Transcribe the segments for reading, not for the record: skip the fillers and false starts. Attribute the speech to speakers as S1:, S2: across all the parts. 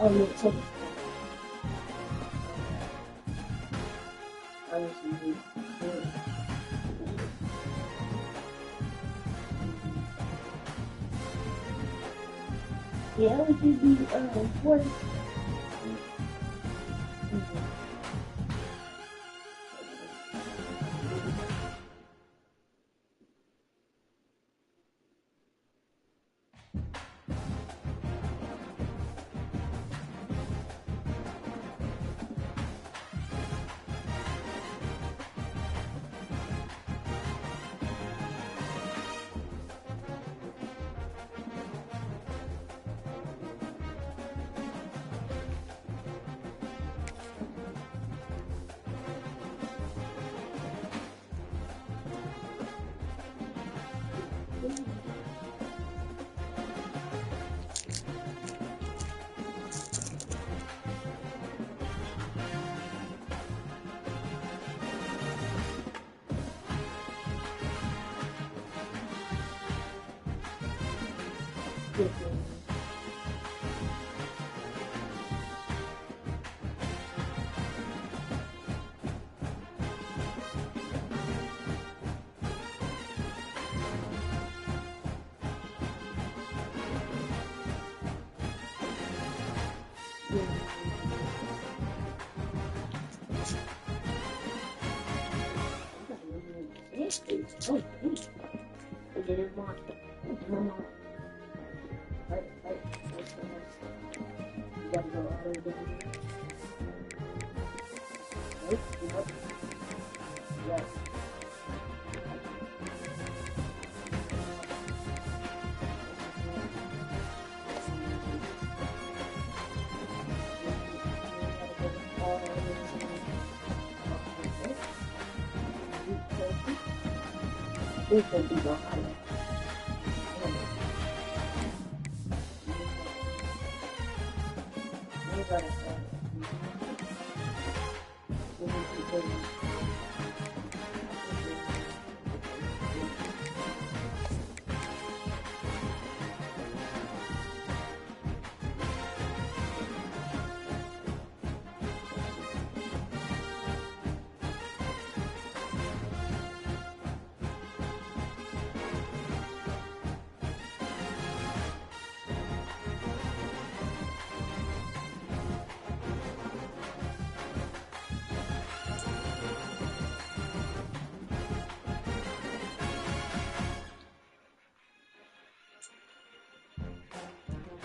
S1: Oh, yeah, so honestly, yeah, it would be 40. This will be the highlight.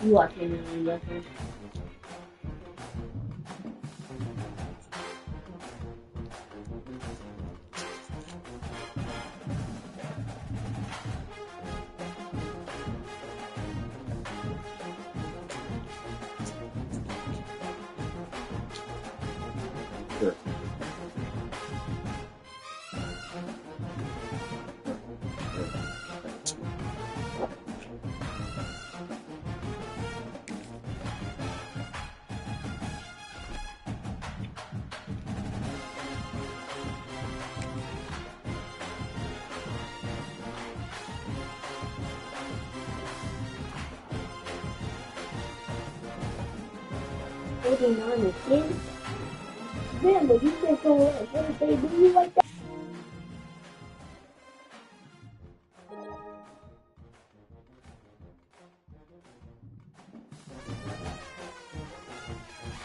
S1: You watching the reference?
S2: Sure.
S1: And 10. Man, but you said so what if they do you like that?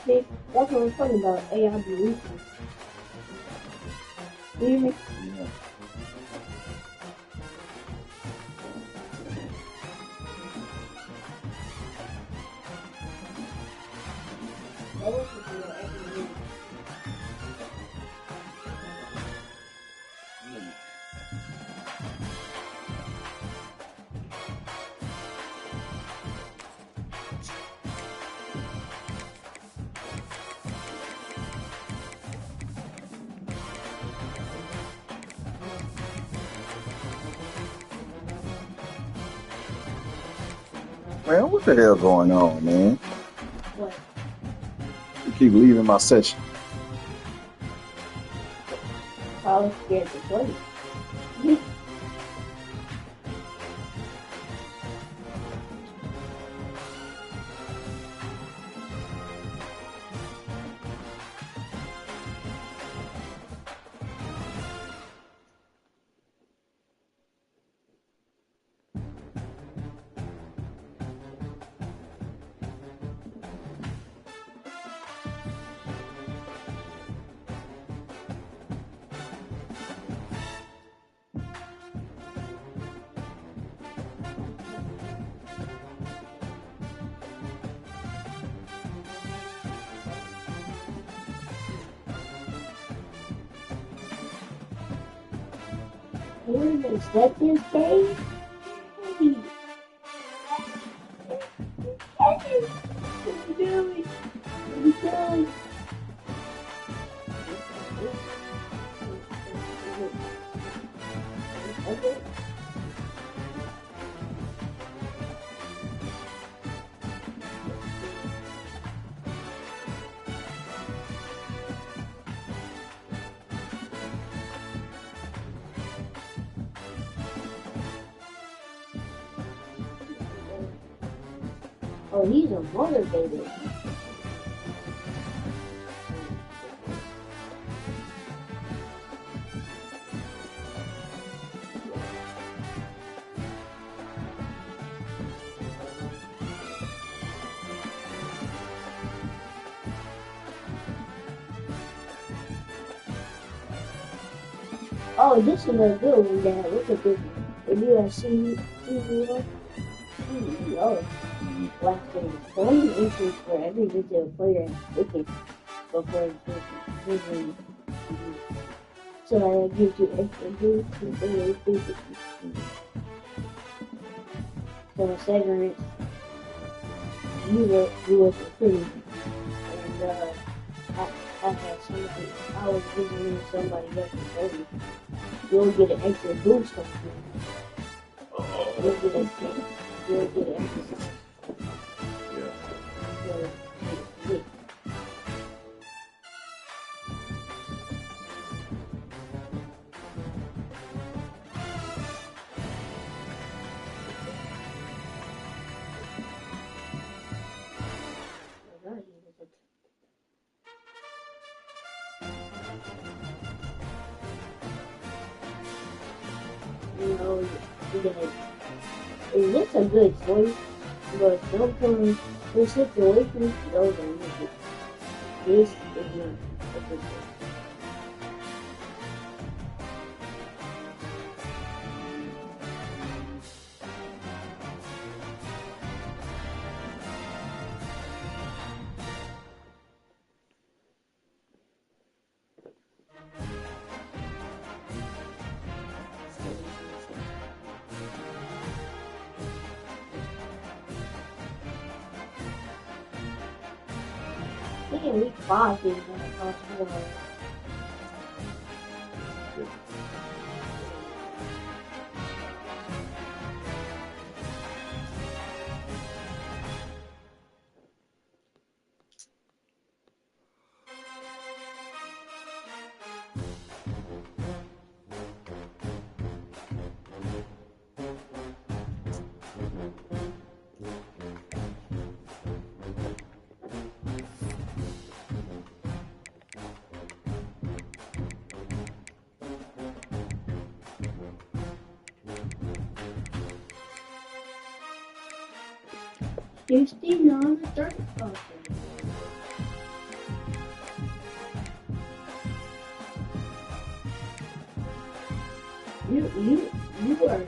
S1: See, that's what I'm talking about. AI be reaching. You hear me?
S2: Yeah.
S1: That was just your every week.
S2: Man, what the hell going on, man?
S1: What?
S2: You keep leaving my session.
S1: I was scared to play. him and slept his cage? Hey, hey, what are you doing? What are you doing? Okay. Oh, he's a motivator. Oh, this is a good one, Dad. Look at this one. If you have CEO, last game. 20 entries for every visitor player has wicked before visiting. So that gives you extra boost and really boost. So severance, you was pretty. And I had something. I was visiting somebody else's baby. You'll get an extra boost on you. You'll get an extra.
S2: Yeah.
S1: So, yeah. You know, is this a good choice? But sometimes the situations those are easy. This is not a good choice. I think in week 5 he's gonna cost more. You're still on the third option. You are.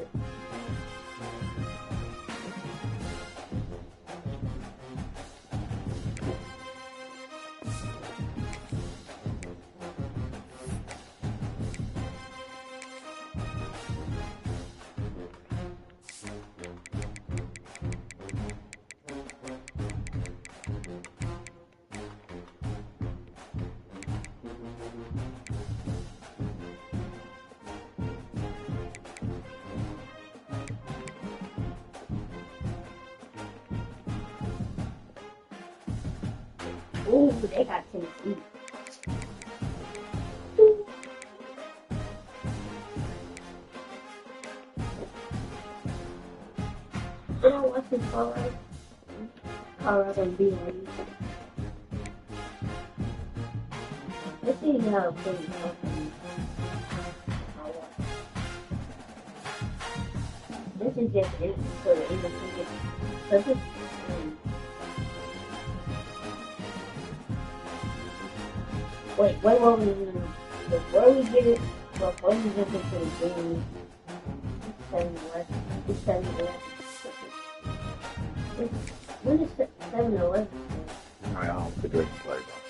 S1: Oh, they got Tennessee. You know what's in Colorado? Colorado and BYU. Let's see how big this is just it for the independent purpose. Wait, before we get it, before we get into the game, 7-11. It's 7-11. When is 7-11?
S2: I don't think they can play though.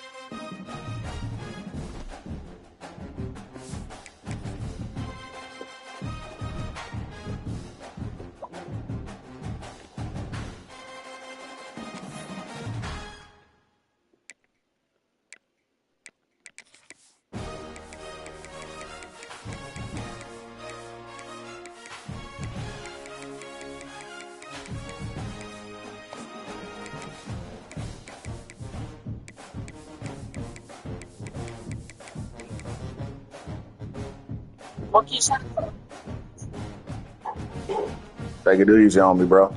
S2: Take it easy on me, bro.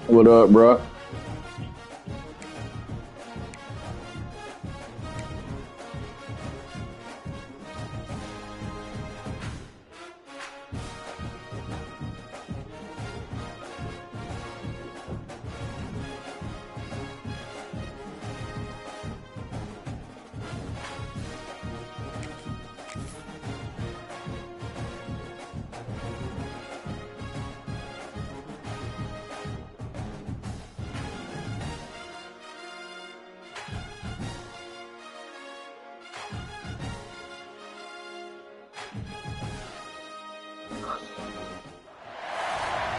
S2: What up, bro?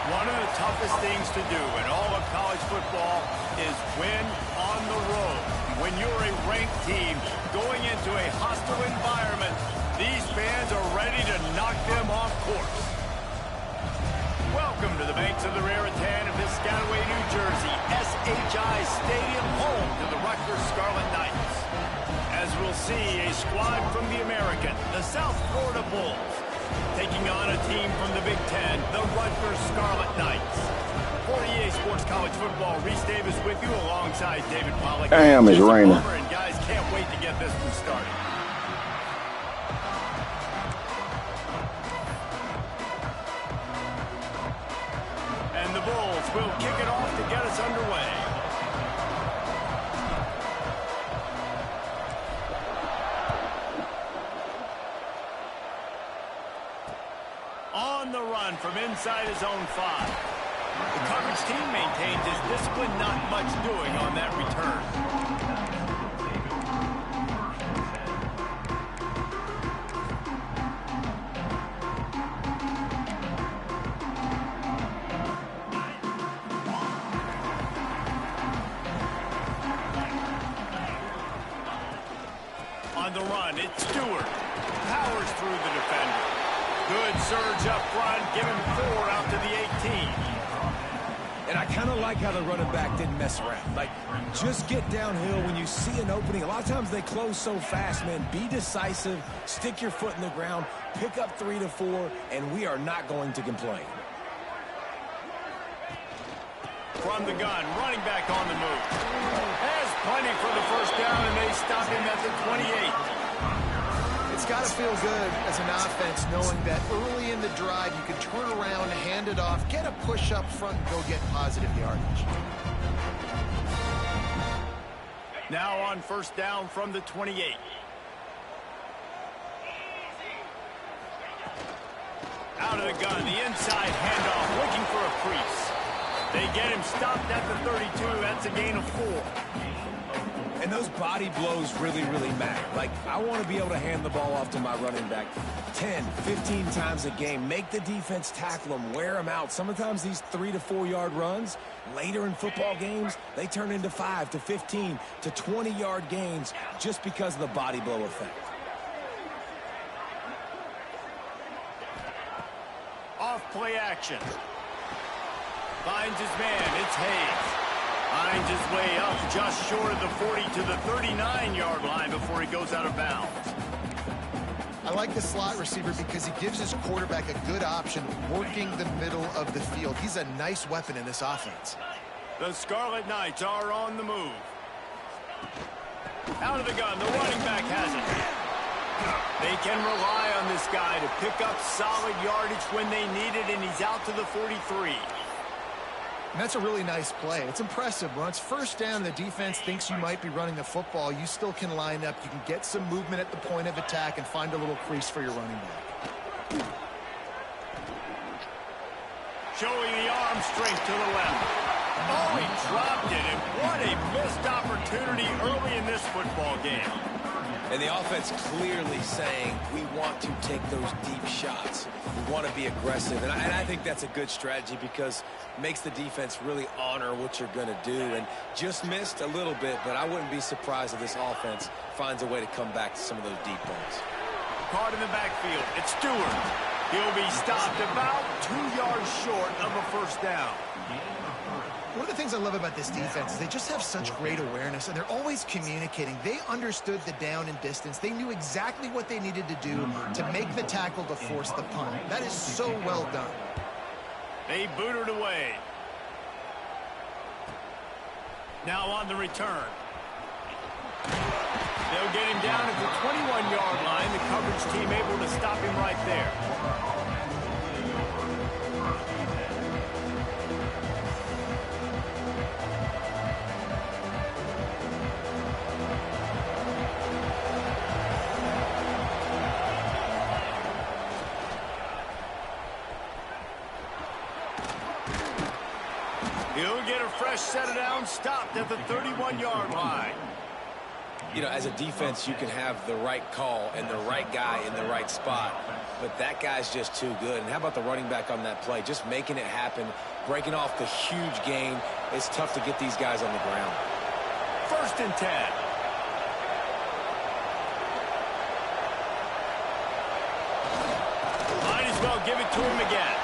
S3: One of the toughest things to do in all of college football is win on the road. When you're a ranked team going into a hostile environment, these fans are ready to knock them off course. Welcome to the banks of the Raritan of Piscataway, New Jersey, SHI Stadium, home to the Rutgers Scarlet Knights. As we'll see, a squad from the American, the South Florida Bulls, taking on a team from the Big Ten, the Rutgers Scarlet Knights. For EA Sports College Football, Reese Davis with you alongside David Pollack.
S2: Damn, it's raining.
S3: And guys, can't wait to get this one started. And the Bulls will kick it off to get us underway. On the run from inside his own 5. The coverage team maintains his discipline, not much doing on that return. On the run, it's Stewart. Powers through the defender. Good surge up front, give him 4 out to the 18.
S4: And I kind of like how the running back didn't mess around. Like, just get downhill when you see an opening. A lot of times they close so fast, man. Be decisive, stick your foot in the ground, pick up 3 to 4, and we are not going to complain.
S3: From the gun, running back on the move. Has plenty for the first down, and they stop him at the 28.
S5: It's got to feel good as an offense knowing that early in the drive you can turn around, hand it off, get a push up front, and go get positive yardage.
S3: Now on first down from the 28. Out of the gun, the inside handoff, looking for a crease. They get him stopped at the 32. That's a gain of 4.
S4: And those body blows really, really matter. Like, I want to be able to hand the ball off to my running back 10, 15 times a game. Make the defense tackle them, wear them out. Sometimes these 3 to 4 yard runs, later in football games, they turn into 5 to 15 to 20 yard gains just because of the body blow effect.
S3: Off play action. Finds his man, it's Hayes. Finds his way up just short of the 40 to the 39-yard line before he goes out of bounds.
S5: I like the slot receiver because he gives his quarterback a good option working the middle of the field. He's a nice weapon in this offense.
S3: The Scarlet Knights are on the move. Out of the gun, the running back has it. They can rely on this guy to pick up solid yardage when they need it, and he's out to the 43.
S5: And that's a really nice play. It's impressive. When it's first down, the defense thinks you might be running the football. You still can line up. You can get some movement at the point of attack and find a little crease for your running back.
S3: Showing the arm strength to the left. Oh, he dropped it, and what a missed opportunity early in this football game.
S4: And the offense clearly saying, we want to take those deep shots. We want to be aggressive. And I think that's a good strategy because it makes the defense really honor what you're going to do. And just missed a little bit, but I wouldn't be surprised if this offense finds a way to come back to some of those deep balls.
S3: Caught in the backfield. It's Stewart. He'll be stopped about 2 yards short of a first down.
S5: One of the things I love about this defense is they just have such great awareness, and they're always communicating. They understood the down and distance. They knew exactly what they needed to do to make the tackle to force the punt. That is so well done.
S3: They boot it away. Now on the return. They'll get him down at the 21-yard line. The coverage team able to stop him right there. He'll get a fresh set of downs, stopped at the 31-yard line.
S4: You know, as a defense, you can have the right call and the right guy in the right spot, but that guy's just too good. And how about the running back on that play? Just making it happen, breaking off the huge gain. It's tough to get these guys on the ground.
S3: 1st and 10. Might as well give it to him again.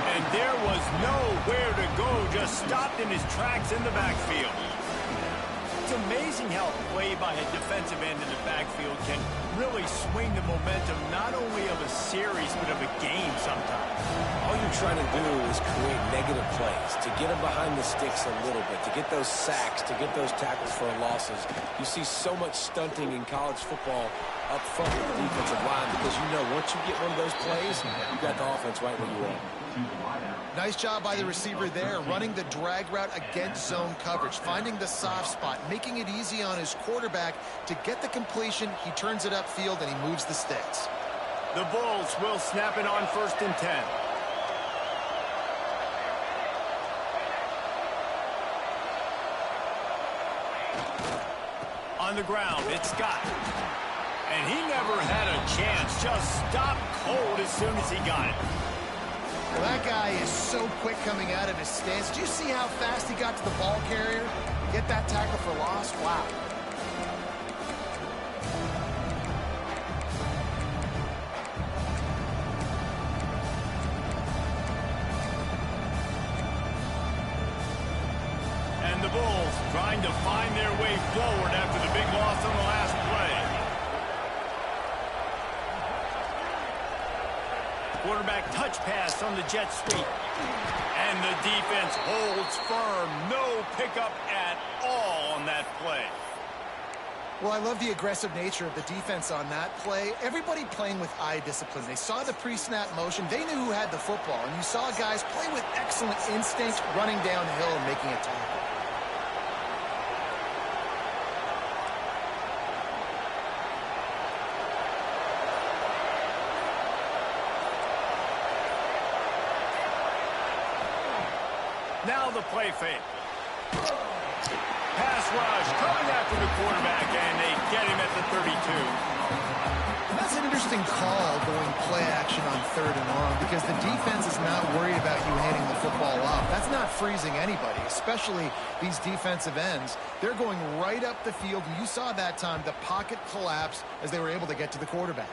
S3: And there was nowhere to go, just stopped in his tracks in the backfield. It's amazing how a play by a defensive end in the backfield can really swing the momentum not only of a series but of a game sometimes.
S4: All you're trying to do is create negative plays, to get them behind the sticks a little bit, to get those sacks, to get those tackles for losses. You see so much stunting in college football up front with the defensive line because you know once you get one of those plays, you got the offense right where you want.
S5: Nice job by the receiver there, running the drag route against zone coverage, finding the soft spot, making it easy on his quarterback to get the completion. He turns it upfield and he moves the sticks.
S3: The Bulls will snap it on 1st and 10. On the ground, it's Scott. And he never had a chance, just stopped cold as soon as he got it.
S5: Well, that guy is so quick coming out of his stance. Did you see how fast he got to the ball carrier? Get that tackle for loss? Wow.
S3: And the Bulls trying to find their way forward after the big loss on the last play. Quarterback touch pass on the jet sweep. And the defense holds firm. No pickup at all on that play.
S5: Well, I love the aggressive nature of the defense on that play. Everybody playing with eye discipline. They saw the pre-snap motion. They knew who had the football. And you saw guys play with excellent instinct, running downhill and making a tackle.
S3: Now the play fake. Pass rush coming after the quarterback, and they get him at the 32.
S5: That's an interesting call going play action on 3rd and long because the defense is not worried about you handing the football off. That's not freezing anybody, especially these defensive ends. They're going right up the field. You saw that time the pocket collapse as they were able to get to the quarterback.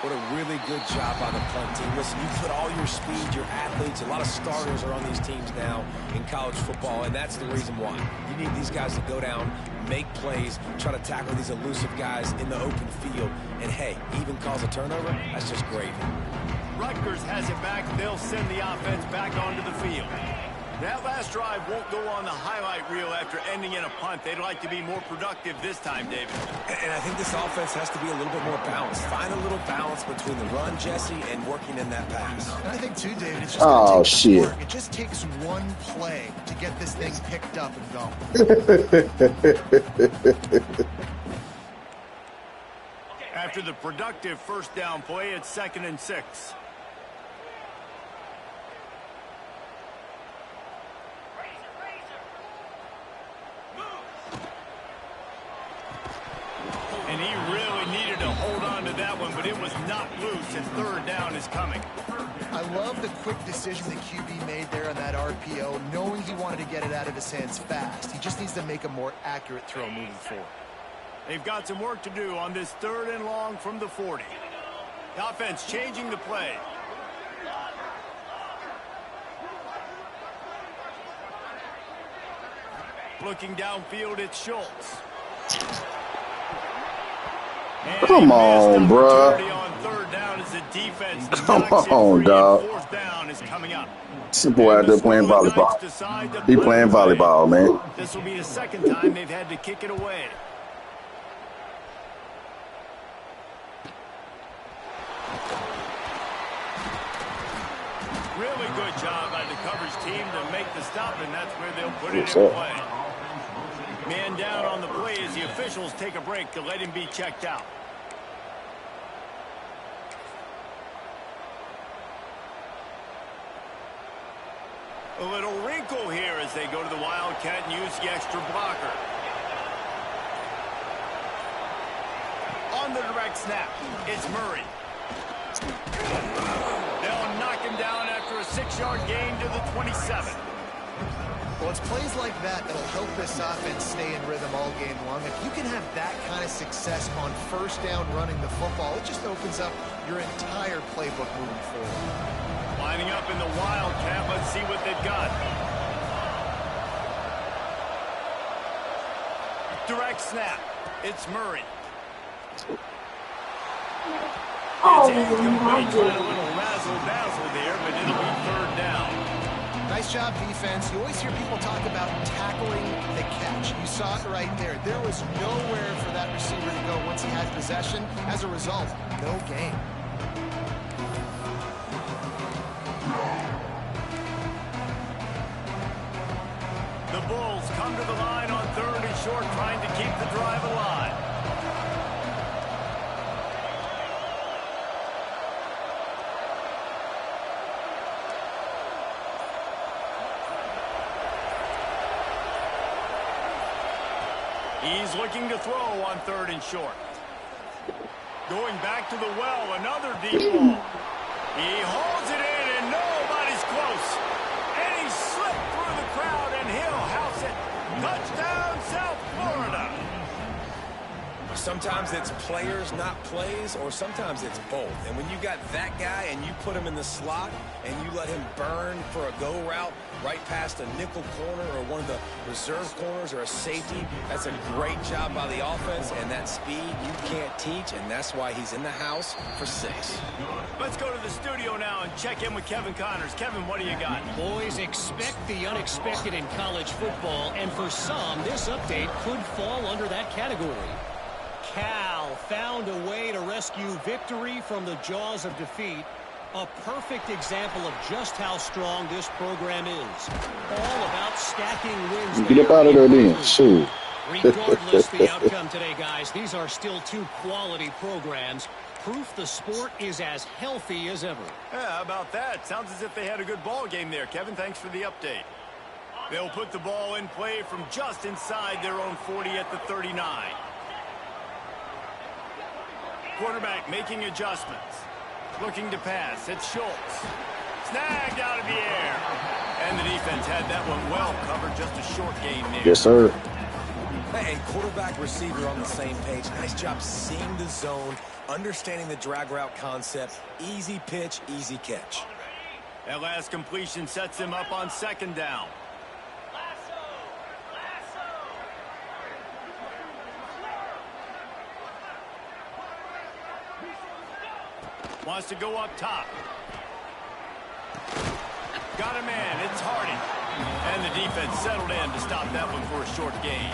S4: What a really good job by the punt team. Listen, you put all your speed, your athletes, a lot of starters are on these teams now in college football, and that's the reason why. You need these guys to go down, make plays, try to tackle these elusive guys in the open field, and hey, even cause a turnover, that's just gravy.
S3: Rutgers has it back. They'll send the offense back onto the field. That last drive won't go on the highlight reel after ending in a punt. They'd like to be more productive this time, David.
S4: And I think this offense has to be a little bit more balanced. Find a little balance between the run, Jesse, and working in that pass.
S5: And I think, too, David, it's just going to take work. It just takes one play to get this thing picked up and going.
S3: After the productive first down play, it's 2nd and 6. And he really but it was not loose, and third down is coming.
S5: I love the quick decision the QB made there on that RPO, knowing he wanted to get it out of his hands fast. He just needs to make a more accurate throw moving forward.
S3: They've got some work to do on this 3rd and long from the 40. The offense changing the play. Looking downfield, it's Schultz. And
S2: Come on, bruh.
S3: On 3rd down as the defense
S2: Come on, dog.
S3: 4th down is coming up.
S2: This boy out there playing volleyball. He playing volleyball, man.
S3: This will be the 2nd time they've had to kick it away. Really good job by the coverage team to make the stop, and that's where they'll put it in play. Man down on the play as the officials take a break to let him be checked out. A little wrinkle here as they go to the Wildcat and use the extra blocker. On the direct snap, it's Murray. They'll knock him down after a 6-yard gain to the 27.
S5: Well, it's plays like that that'll help this offense stay in rhythm all game long. If you can have that kind of success on 1st down running the football, it just opens up your entire playbook moving forward.
S3: Lining up in the Wildcat. Let's see what they've got. Direct snap. It's Murray.
S1: Oh,
S3: It's incomplete.
S1: my
S3: Trying a
S1: God.
S3: little razzle-dazzle there, but it'll be 3rd down.
S5: Nice job, defense. You always hear people talk about tackling the catch. You saw it right there. There was nowhere for that receiver to go once he had possession. As a result, no gain.
S3: The Bulls come to the line on 3rd and short, trying to keep the drive alive. He's looking to throw on 3rd and short. Going back to the well, another deep ball. He holds it in, and nobody's close. And he slipped through the crowd, and he'll house it. Touchdown, South Florida.
S4: Sometimes it's players, not plays, or sometimes it's both. And when you got that guy and you put him in the slot and you let him burn for a go route right past a nickel corner or one of the reserve corners or a safety, that's a great job by the offense. And that speed you can't teach, and that's why he's in the house for 6.
S3: Let's go to the studio now and check in with Kevin Connors. Kevin, what do you got?
S6: Boys, expect the unexpected in college football, and for some, this update could fall under that category. Cal found a way to rescue victory from the jaws of defeat. A perfect example of just how strong this program is. All about stacking wins.
S2: Get up out of there then. Shoot.
S6: Regardless the outcome today, guys, these are still 2 quality programs. Proof the sport is as healthy as ever.
S3: Yeah, how about that? Sounds as if they had a good ball game there. Kevin, thanks for the update. They'll put the ball in play from just inside their own 40 at the 39. Quarterback making adjustments. Looking to pass. It's Schultz. Snagged out of the air. And the defense had that one well covered. Just a short gain there.
S2: Yes, sir.
S4: Hey, quarterback, receiver on the same page. Nice job seeing the zone, understanding the drag route concept. Easy pitch, easy catch.
S3: That last completion sets him up on 2nd down. Wants to go up top. Got a man. It's Hardy. And the defense settled in to stop that one for a short gain.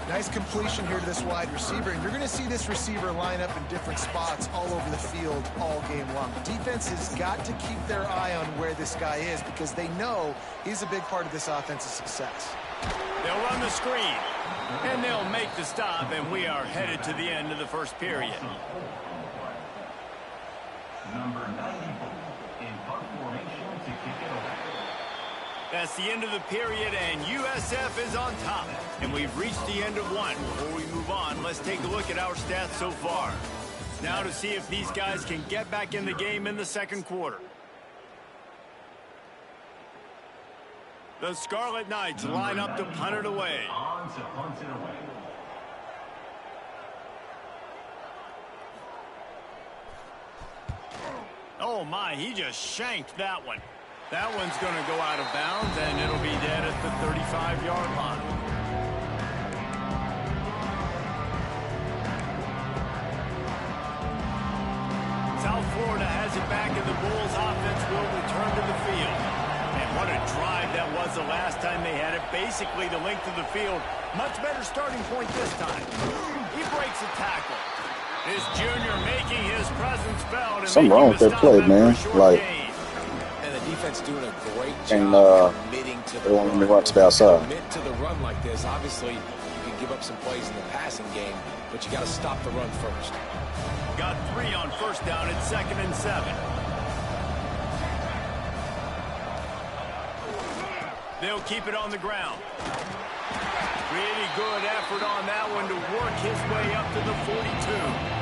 S5: Nice completion here to this wide receiver, and you're going to see this receiver line up in different spots all over the field all game long. Defense has got to keep their eye on where this guy is because they know he's a big part of this offense's success.
S3: They'll run the screen, and they'll make the stop, and we are headed to the end of the first period.
S7: Number 90 in punt formation to kick it away.
S3: That's the end of the period, and USF is on top. And we've reached the end of one. Before we move on, let's take a look at our stats so far. Now to see if these guys can get back in the game in the second quarter. The Scarlet Knights line up to punt it away.
S7: On to punt it away.
S3: Oh my, he just shanked that one. That one's going to go out of bounds, and it'll be dead at the 35-yard line. South Florida has it back, and the Bulls offense will return to the field. And what a drive that was the last time they had it. Basically the length of the field. Much better starting point this time. He breaks a tackle. This junior making his presence felt.
S2: Something wrong with their play, man. Like,
S4: and the defense doing a great job committing to the
S2: they want
S4: run.
S2: me to watch the outside.
S4: Commit to the run like this. Obviously, you can give up some plays in the passing game, but you got to stop the run first.
S3: Got 3 on first down at 2nd and 7. They'll keep it on the ground. Really good effort on that one to work his way up to the 42.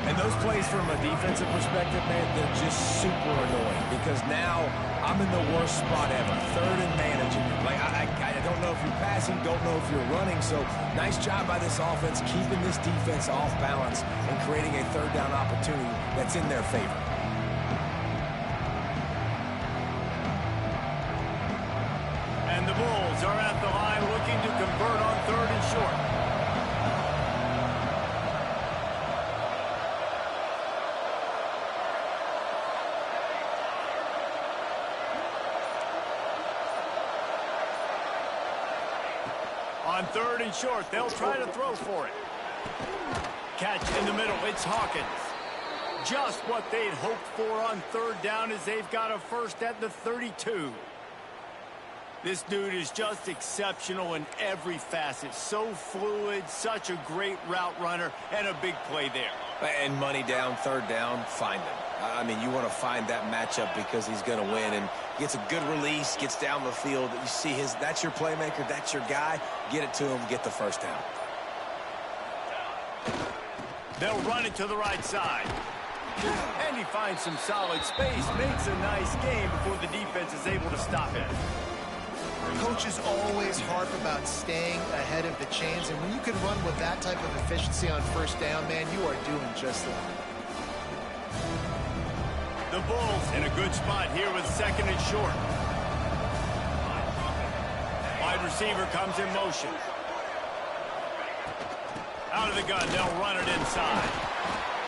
S4: And those plays from a defensive perspective, man, they're just super annoying because now I'm in the worst spot ever. 3rd and managing. Like, I don't know if you're passing, don't know if you're running. So nice job by this offense keeping this defense off balance and creating a 3rd down opportunity that's in their favor.
S3: And the Bulls are at the line looking to convert on 3rd and short. On 3rd and short, they'll try to throw for it. Catch in the middle, it's Hawkins. Just what they'd hoped for on 3rd down as they've got a first at the 32. This dude is just exceptional in every facet. So fluid, such a great route runner, and a big play there.
S4: And money down, 3rd down, find him. I mean, you want to find that matchup because he's going to win. And gets a good release, gets down the field. You see that's your playmaker, that's your guy. Get it to him, get the first down.
S3: They'll run it to the right side. And he finds some solid space, makes a nice game before the defense is able to stop it.
S5: Coaches always harp about staying ahead of the chains, and when you can run with that type of efficiency on 1st down, man, you are doing just that.
S3: The Bulls in a good spot here with 2nd and short. Wide receiver comes in motion. Out of the gun, they'll run it inside.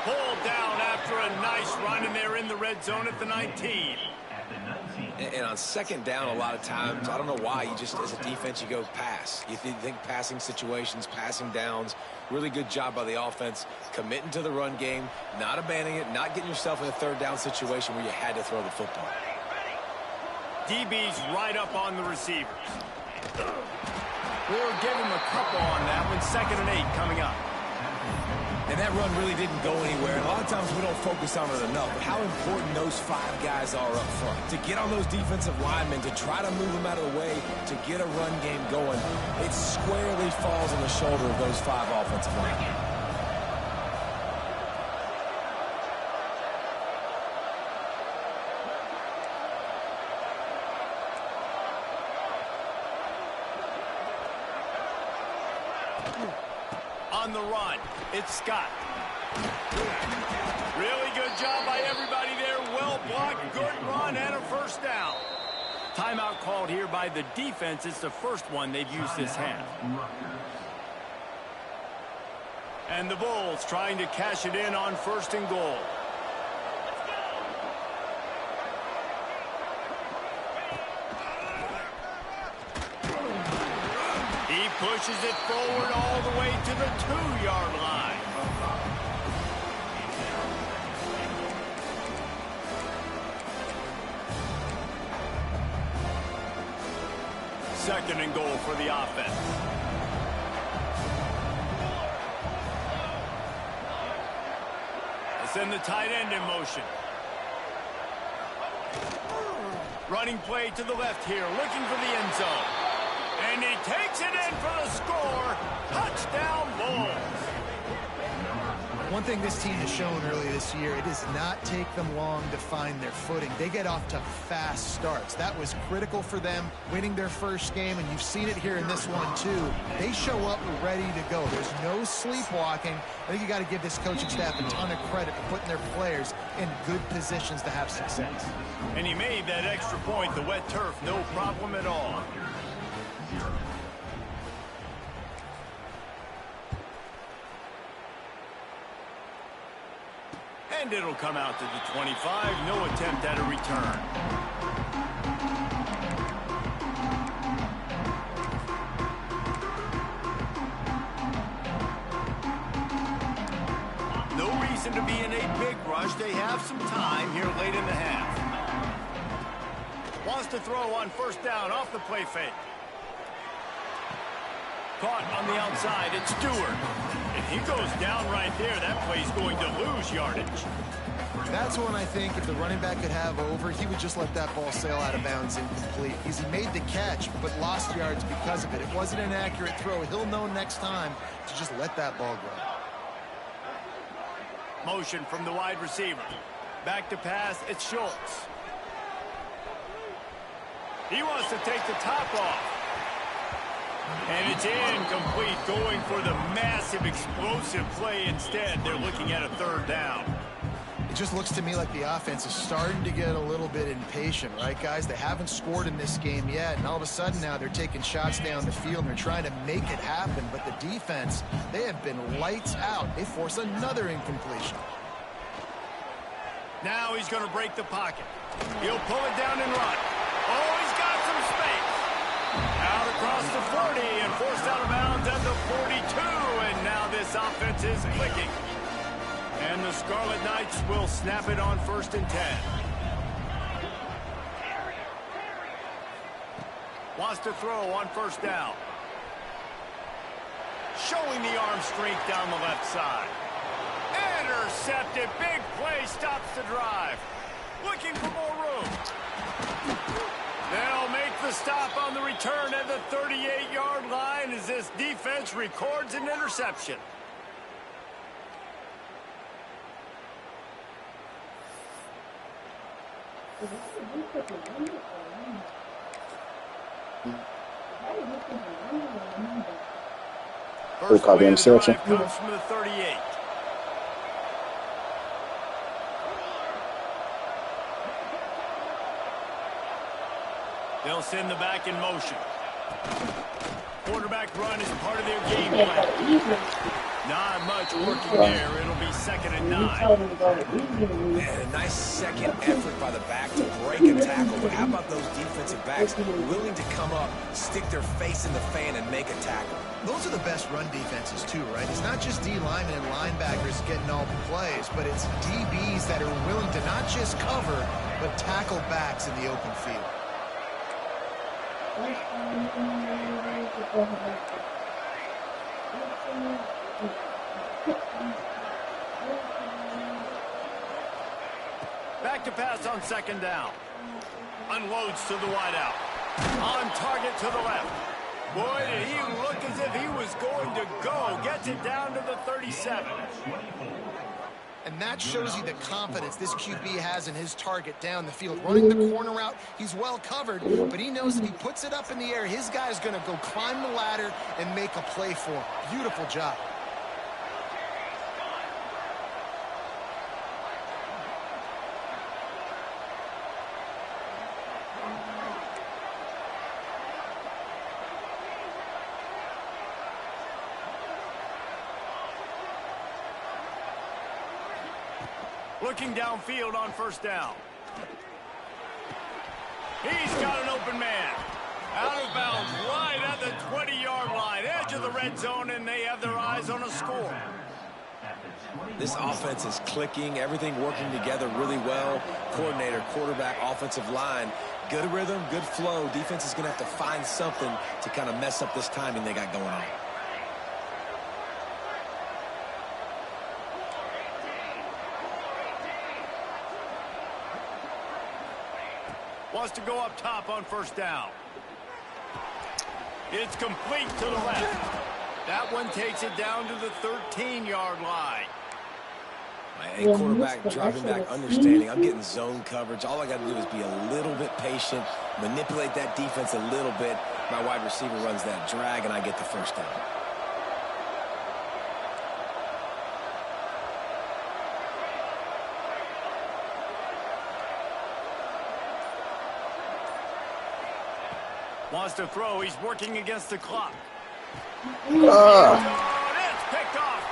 S3: Pulled down after a nice run, and they're in the red zone at the 19.
S4: And on 2nd down, a lot of times, I don't know why, you just, as a defense, you go pass. You think passing situations, passing downs. Really good job by the offense, committing to the run game, not abandoning it, not getting yourself in a 3rd down situation where you had to throw the football.
S3: DB's right up on the receivers. We'll give him a couple on that one. 2nd and 8 coming up.
S4: And that run really didn't go anywhere. And a lot of times we don't focus on it enough. But how important those 5 guys are up front. To get on those defensive linemen, to try to move them out of the way, to get a run game going, it squarely falls on the shoulder of those 5 offensive linemen.
S3: On the run, it's Scott. Really good job by everybody there. Well blocked, good run, and a first down. Timeout called here by the defense. It's the first one they've used this half. And the Bulls trying to cash it in on 1st and goal. He pushes it forward all the way to the 2-yard line. Second and goal for the offense. They send the tight end in motion. Running play to the left here, looking for the end zone. And he takes it in for the score. Touchdown, Bulls.
S5: One thing this team has shown early this year, it does not take them long to find their footing. They get off to fast starts. That was critical for them winning their first game, and you've seen it here in this one too. They show up ready to go. There's no sleepwalking. I think you got to give this coaching staff a ton of credit for putting their players in good positions to have success.
S3: And he made that extra point, the wet turf, no problem at all. And it'll come out to the 25. No attempt at a return. No reason to be in a big rush. They have some time here late in the half. Wants to throw on first down off the play fake. Caught on the outside. It's Stewart. If he goes down right there, that play's going to lose yardage.
S5: That's one I think if the running back could have over, he would just let that ball sail out of bounds incomplete. Because he made the catch, but lost yards because of it. It wasn't an accurate throw. He'll know next time to just let that ball go.
S3: Motion from the wide receiver. Back to pass. It's Schultz. He wants to take the top off. And it's incomplete, going for the massive explosive play instead. They're looking at a third down.
S5: It just looks to me like the offense is starting to get a little bit impatient, right, guys? They haven't scored in this game yet, and all of a sudden now they're taking shots down the field, and they're trying to make it happen. But the defense, they have been lights out. They force another incompletion.
S3: Now he's going to break the pocket. He'll pull it down and run. Oh, he's got some space. Out across the 40 and forced out of bounds at the 42. And now this offense is clicking. And the Scarlet Knights will snap it on 1st and 10. Wants to throw on first down. Showing the arm strength down the left side. Intercepted. Big play stops the drive. Looking for more room. They'll make the stop on the return at the 38-yard line as this defense records an interception. First play of the drive comes from the 38. They'll send the back in motion. Quarterback run is part of their game plan. Not much working there. It'll be 2nd and 9.
S4: Man, a nice second effort by the back to break a tackle. But how about those defensive backs willing to come up, stick their face in the fan, and make a tackle?
S5: Those are the best run defenses too, right? It's not just D linemen and linebackers getting all the plays, but it's DBs that are willing to not just cover, but tackle backs in the open field.
S3: Back to pass on 2nd down. Unloads to the wideout. On target to the left. Boy, did he look as if he was going to go. Gets it down to the 37.
S5: And that shows you the confidence this QB has in his target down the field. Running the corner route, he's well covered, but he knows if he puts it up in the air, his guy's going to go climb the ladder and make a play for him. Beautiful job.
S3: Looking downfield on first down. He's got an open man. Out of bounds right at the 20-yard line. Edge of the red zone, and they have their eyes on a score.
S4: This offense is clicking. Everything working together really well. Coordinator, quarterback, offensive line. Good rhythm, good flow. Defense is going to have to find something to kind of mess up this timing they got going on.
S3: Wants to go up top on first down. It's complete to the left. That one takes it down to the 13-yard line.
S4: And quarterback dropping back, understanding I'm getting zone coverage. All I got to do is be a little bit patient, manipulate that defense a little bit. My wide receiver runs that drag, and I get the first down.
S3: Wants to throw. He's working against the clock.
S2: Ah.
S3: It's picked off.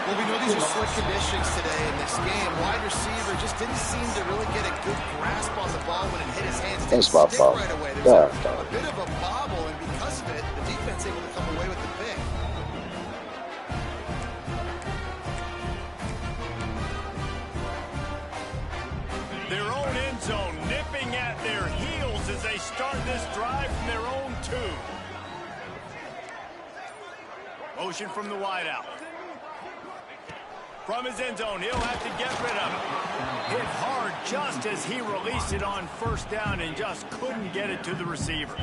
S5: Well, we know these are slick conditions today in this game. Wide receiver just didn't seem to really get a good grasp on the ball when it hit his hands. Didn't
S2: my
S5: stick
S2: fault.
S5: right away. There's a bit of a bobble, and because of it, the defense able to come away with the pick.
S3: Their own end zone nipping at their heels as they start this drive from their own 2. Motion from the wideout. From his end zone, he'll have to get rid of it. Hit hard just as he released it on first down and just couldn't get it to the receiver.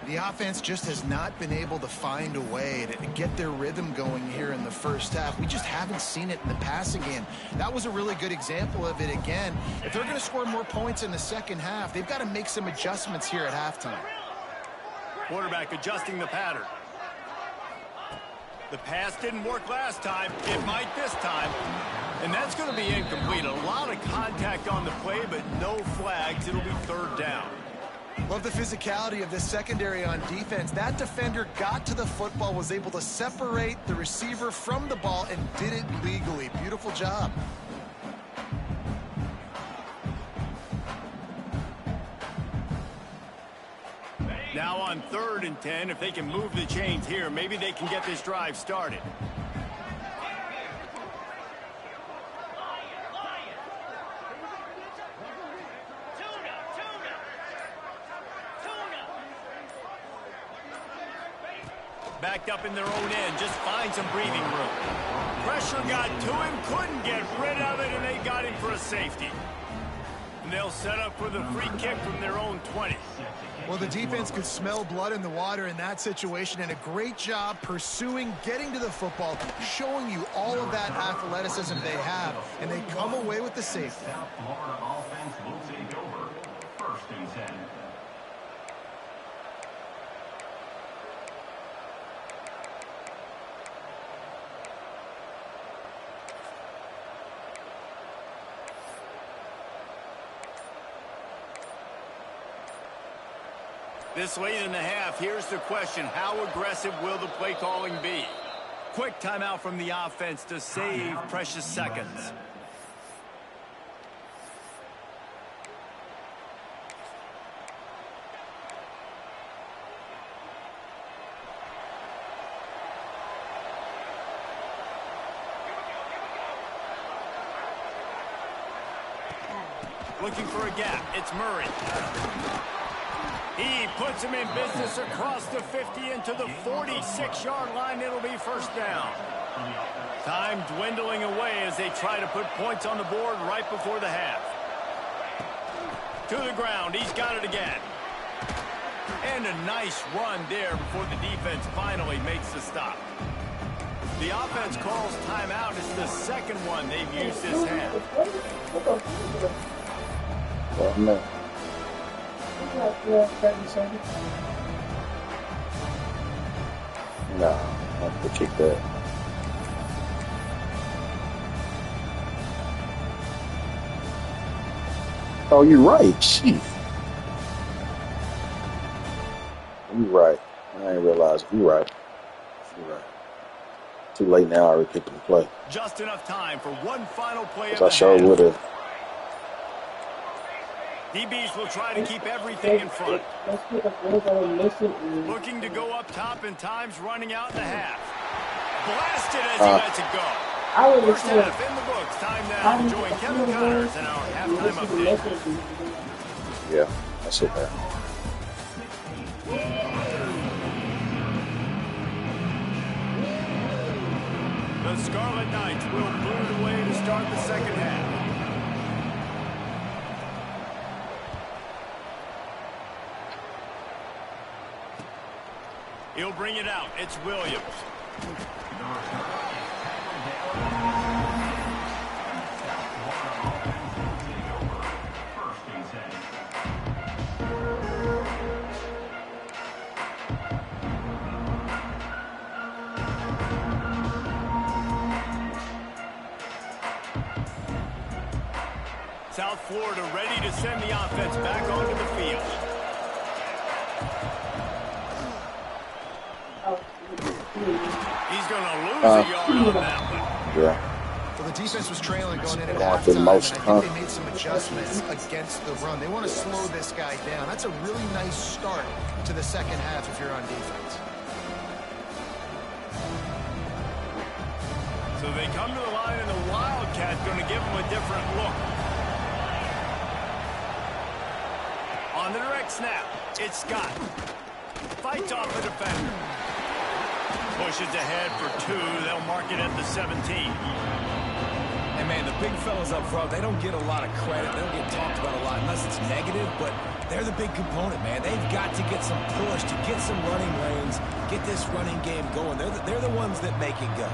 S5: The offense just has not been able to find a way to get their rhythm going here in the first half. We just haven't seen it in the passing game. That was a really good example of it again. If they're going to score more points in the second half, they've got to make some adjustments here at halftime.
S3: Quarterback adjusting the pattern. The pass didn't work last time. It might this time. And that's going to be incomplete. A lot of contact on the play, but no flags. It'll be third down.
S5: Love the physicality of this secondary on defense. That defender got to the football, was able to separate the receiver from the ball, and did it legally. Beautiful job.
S3: Now on 3rd and 10, if they can move the chains here, maybe they can get this drive started. Backed up in their own end, just find some breathing room. Pressure got to him, couldn't get rid of it, and they got him for a safety. And they'll set up for the free kick from their own 20.
S5: Well, the defense could smell blood in the water in that situation, and a great job pursuing, getting to the football, showing you all of that athleticism they have, and they come away with the safety.
S7: South Florida offense will take over. 1st and 10.
S3: This late in the half, here's the question. How aggressive will the play calling be? Quick timeout from the offense to save precious seconds. Looking for a gap. It's Murray. He puts him in business across the 50 into the 46-yard line. It'll be first down. Time dwindling away as they try to put points on the board right before the half. To the ground. He's got it again. And a nice run there before the defense finally makes the stop. The offense calls timeout. It's the second one they've used this half.
S2: Well, no.
S1: Like 30 seconds.
S2: Nah, I have to kick that. Oh, you're right. Jeez. You're right. I ain't realize. You're right. You're right. Too late now. I already picked the play.
S3: Just enough time for one final play of
S2: I
S3: the
S2: sure
S3: half.
S2: would have.
S3: DBs will try to keep everything in front.
S1: Let's pick up those that are missing.
S3: Looking to go up top, and time's running out in the half. Blasted as he lets it go.
S1: I would
S3: First
S1: have
S3: half in the books. Time now to join Kevin Connors in our halftime update.
S2: Yeah, that's it, man.
S3: The Scarlet Knights will move away to start the second half. He'll bring it out. It's Williams. South Florida ready to send the offense back onto the field. He's going to lose a yard on that one.
S2: Yeah.
S5: Well, the defense was trailing going in at
S2: Going through the
S5: halftime,
S2: motion,
S5: and I think they made some adjustments against the run. They want to slow this guy down. That's a really nice start to the second half if you're on defense.
S3: So they come to the line, and the Wildcats going to give them a different look. On the direct snap, it's Scott. Fights off the defender. Pushes ahead for 2. They'll mark it at the 17.
S4: And, man, the big fellas up front, they don't get a lot of credit. They don't get talked about a lot unless it's negative, but they're the big component, man. They've got to get some push, to get some running lanes, get this running game going. They're the ones that make it go.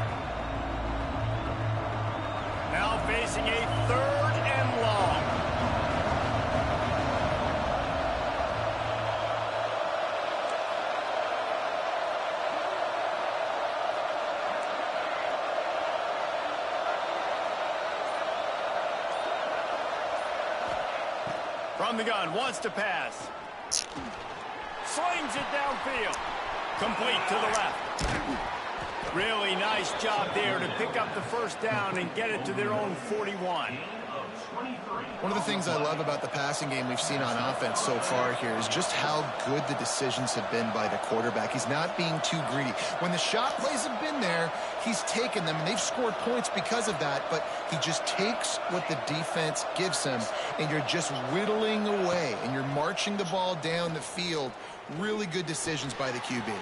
S3: Now facing a 3rd and long. From the gun, wants to pass. Slings it downfield. Complete to the left. Really nice job there to pick up the first down and get it to their own 41.
S5: One of the things I love about the passing game we've seen on offense so far here is just how good the decisions have been by the quarterback. He's not being too greedy. When the shot plays have been there, he's taken them, and they've scored points because of that, but he just takes what the defense gives him, and you're just whittling away, and you're marching the ball down the field. Really good decisions by the QB.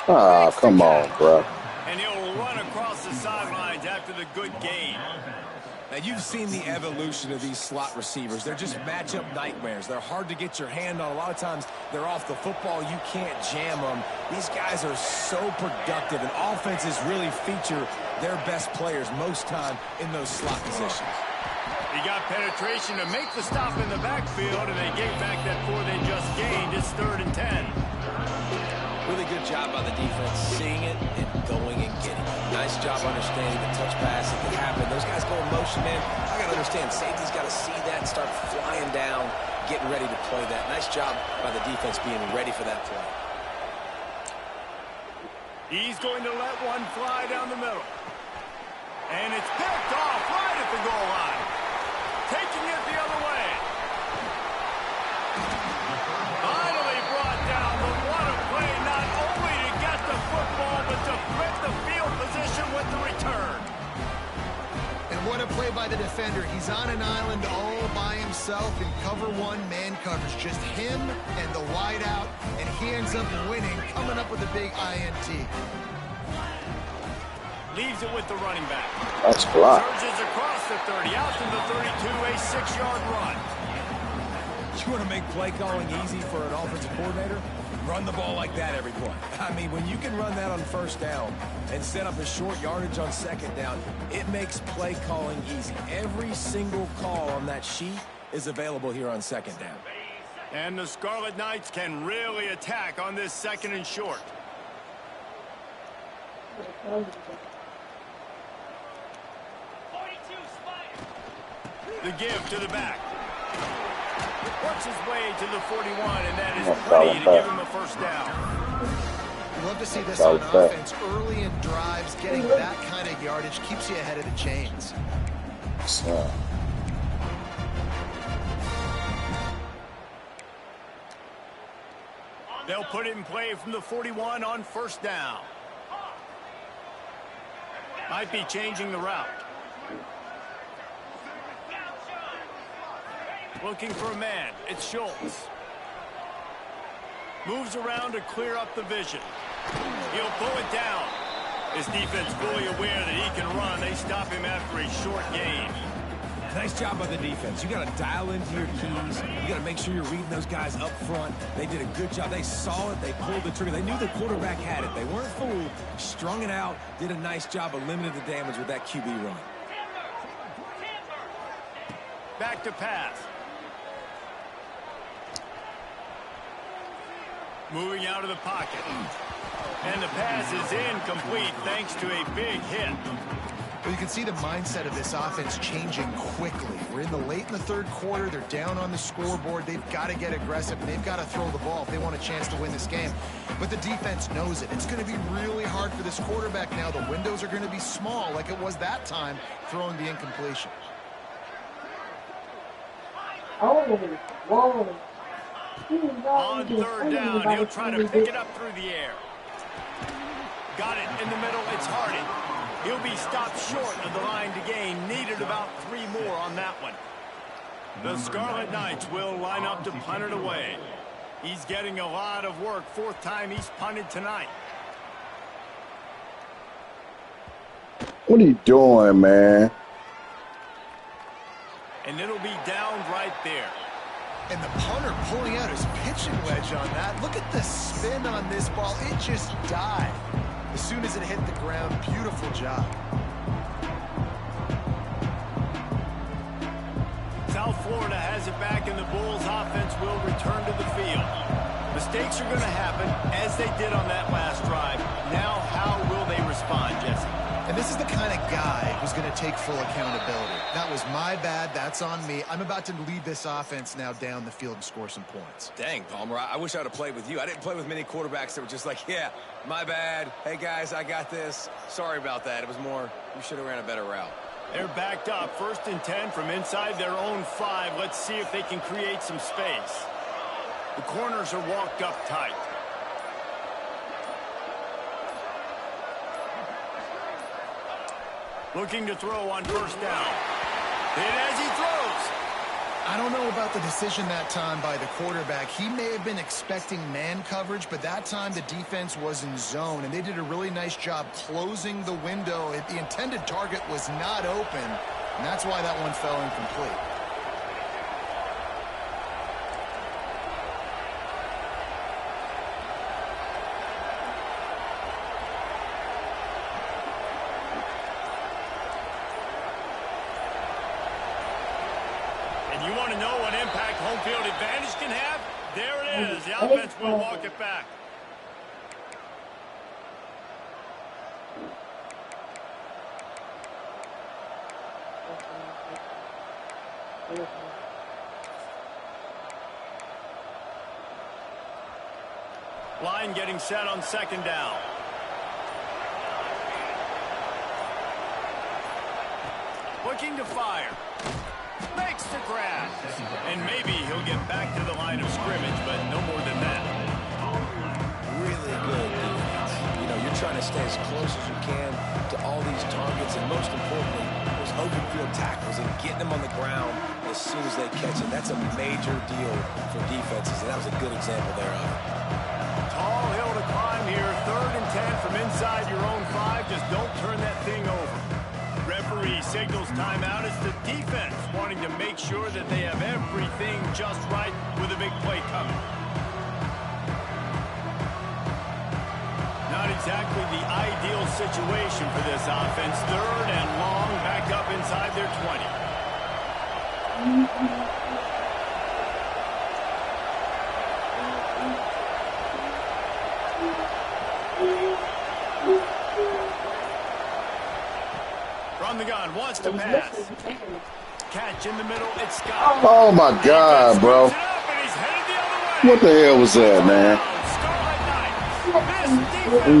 S2: Ah, come on, bro.
S3: And he'll run across the sidelines after the good gain.
S4: Now, you've seen the evolution of these slot receivers. They're just matchup nightmares. They're hard to get your hand on. A lot of times, they're off the football. You can't jam them. These guys are so productive, and offenses really feature their best players most time in those slot positions.
S3: He got penetration to make the stop in the backfield, and they gave back that 4 they just gained. It's 3rd and 10.
S4: Really good job by the defense, seeing it and going and getting it. Nice job understanding the touch pass. It can happen. Those guys go in motion, man. I got to understand, safety's got to see that and start flying down, getting ready to play that. Nice job by the defense being ready for that play.
S3: He's going to let one fly down the middle. And it's picked off right at the goal line. Taking it the other way. Finally brought down, but what a play, not only to get the football, but to flip the field position with the return.
S5: And what a play by the defender. He's on an island all by himself in cover 1 man coverage. Just him and the wideout, and he ends up winning, coming up with a big INT.
S3: Leaves it with the running back.
S2: That's blocked.
S3: Surges across the 30, out to the 32, a 6-yard run.
S4: You want to make play calling easy for an offensive coordinator? Run the ball like that every play. I mean, when you can run that on first down and set up a short yardage on second down, it makes play calling easy. Every single call on that sheet is available here on second down.
S3: And the Scarlet Knights can really attack on this 2nd and short. The give to the back. Works his way to the 41, and that is plenty to give him a first down.
S5: You love to see this on offense. Early in drives, getting that kind of yardage keeps you ahead of the chains.
S3: They'll put it in play from the 41 on first down. Might be changing the route. Looking for a man. It's Schultz. Moves around to clear up the vision. He'll pull it down. His defense fully aware that he can run. They stop him after a short gain.
S4: Nice job by the defense. You got to dial into your keys. You got to make sure you're reading those guys up front. They did a good job. They saw it. They pulled the trigger. They knew the quarterback had it. They weren't fooled. Strung it out. Did a nice job of limiting the damage with that QB run.
S3: Back to pass. Moving out of the pocket. And the pass is incomplete thanks to a big hit.
S5: Well, you can see the mindset of this offense changing quickly. We're late in the third quarter. They're down on the scoreboard. They've got to get aggressive, and they've got to throw the ball if they want a chance to win this game. But the defense knows it. It's going to be really hard for this quarterback now. The windows are going to be small like it was that time throwing the incompletion.
S1: Oh, whoa.
S3: On third down, he'll try to pick it up through the air. Got it in the middle. It's Hardy. He'll be stopped short of the line to gain. Needed about 3 more on that one. The Scarlet Knights will line up to punt it away. He's getting a lot of work. 4th time he's punted tonight.
S2: What are you doing, man?
S3: And it'll be down right there.
S5: And the punter pulling out his pitching wedge on that. Look at the spin on this ball. It just died. As soon as it hit the ground, beautiful job.
S3: South Florida has it back, and the Bulls offense will return to the field. Mistakes are going to happen, as they did on that last drive. Now, how will they respond, Jesse?
S5: And this is the kind of guy who's going to take full accountability. That was my bad. That's on me. I'm about to lead this offense now down the field and score some points.
S4: Dang, Palmer, I wish I would have played with you. I didn't play with many quarterbacks that were just like, yeah, my bad. Hey, guys, I got this. Sorry about that. It was more, you should have ran a better route.
S3: They're backed up. 1st and 10 from inside their own 5. Let's see if they can create some space. The corners are walked up tight. Looking to throw on 1st down. Hit as he throws.
S5: I don't know about the decision that time by the quarterback. He may have been expecting man coverage, but that time the defense was in zone, and they did a really nice job closing the window. The intended target was not open, and that's why that one fell incomplete.
S3: You want to know what impact home field advantage can have? There it is. The offense will walk it back. Line getting set on 2nd down. Looking to fire. Makes the grab. And maybe he'll get back to the line of scrimmage, but no more than that.
S4: Really good defense. You know, you're trying to stay as close as you can to all these targets, and most importantly, those open field tackles and getting them on the ground as soon as they catch it. That's a major deal for defenses, and that was a good example there of it.
S3: Tall hill to climb here. 3rd and 10 from inside your own 5. Just don't turn that thing over. Referee signals timeout as the defense wanting to make sure that they have everything just right with a big play coming. Not exactly the ideal situation for this offense. 3rd and long, back up inside their 20. From the gun, wants to pass. Catch in the middle, it's Scott.
S2: Oh, my God, bro. What the hell was that, man?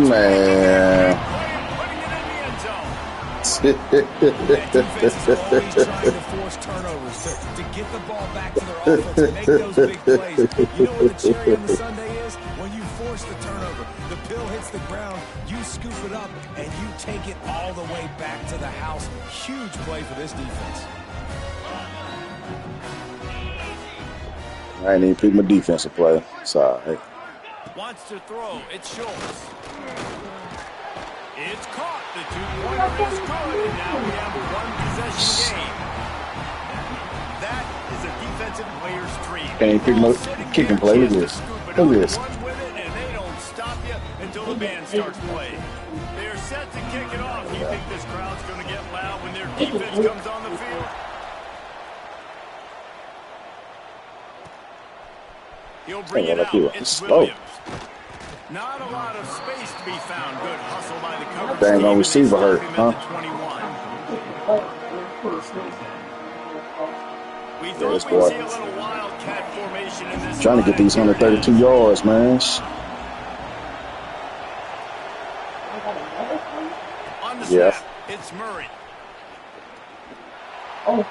S2: Man.
S4: Defense is always trying to force turnovers to get the ball back to their offense and make those big plays. You know what the cherry on the sundae is? When you force the turnover, the pill hits the ground, you scoop it up, and you take it all the way back to the house. Huge play for this defense.
S2: I ain't even pick my defensive play. Sorry.
S3: Wants to throw. It's Schultz. It's caught. The 2-pointer is good, and now we have a 1-possession game. That is a defensive player's dream.
S2: Can't pick no kicking play. Look at this. Look at this.
S3: Run with it, and they don't stop you until the band starts playing. They're set to kick it off. You think this crowd's going to get loud when their defense comes on the field? He'll bring it out. It's Williams. Not a lot of space to be found. Good hustle by the coverage.
S2: Dang on receiver hurt, huh?
S3: 21.
S1: but it's pretty smooth.
S3: We
S2: Yeah,
S3: thought
S2: this
S3: we'd
S2: boy
S3: see a little wildcat formation in this
S2: trying to get
S3: spot, and
S2: these
S3: here it
S2: 132
S3: is.
S2: yards, man.
S1: I got another one.
S3: On the
S2: Yeah.
S3: snap, it's Murray.
S1: Oh.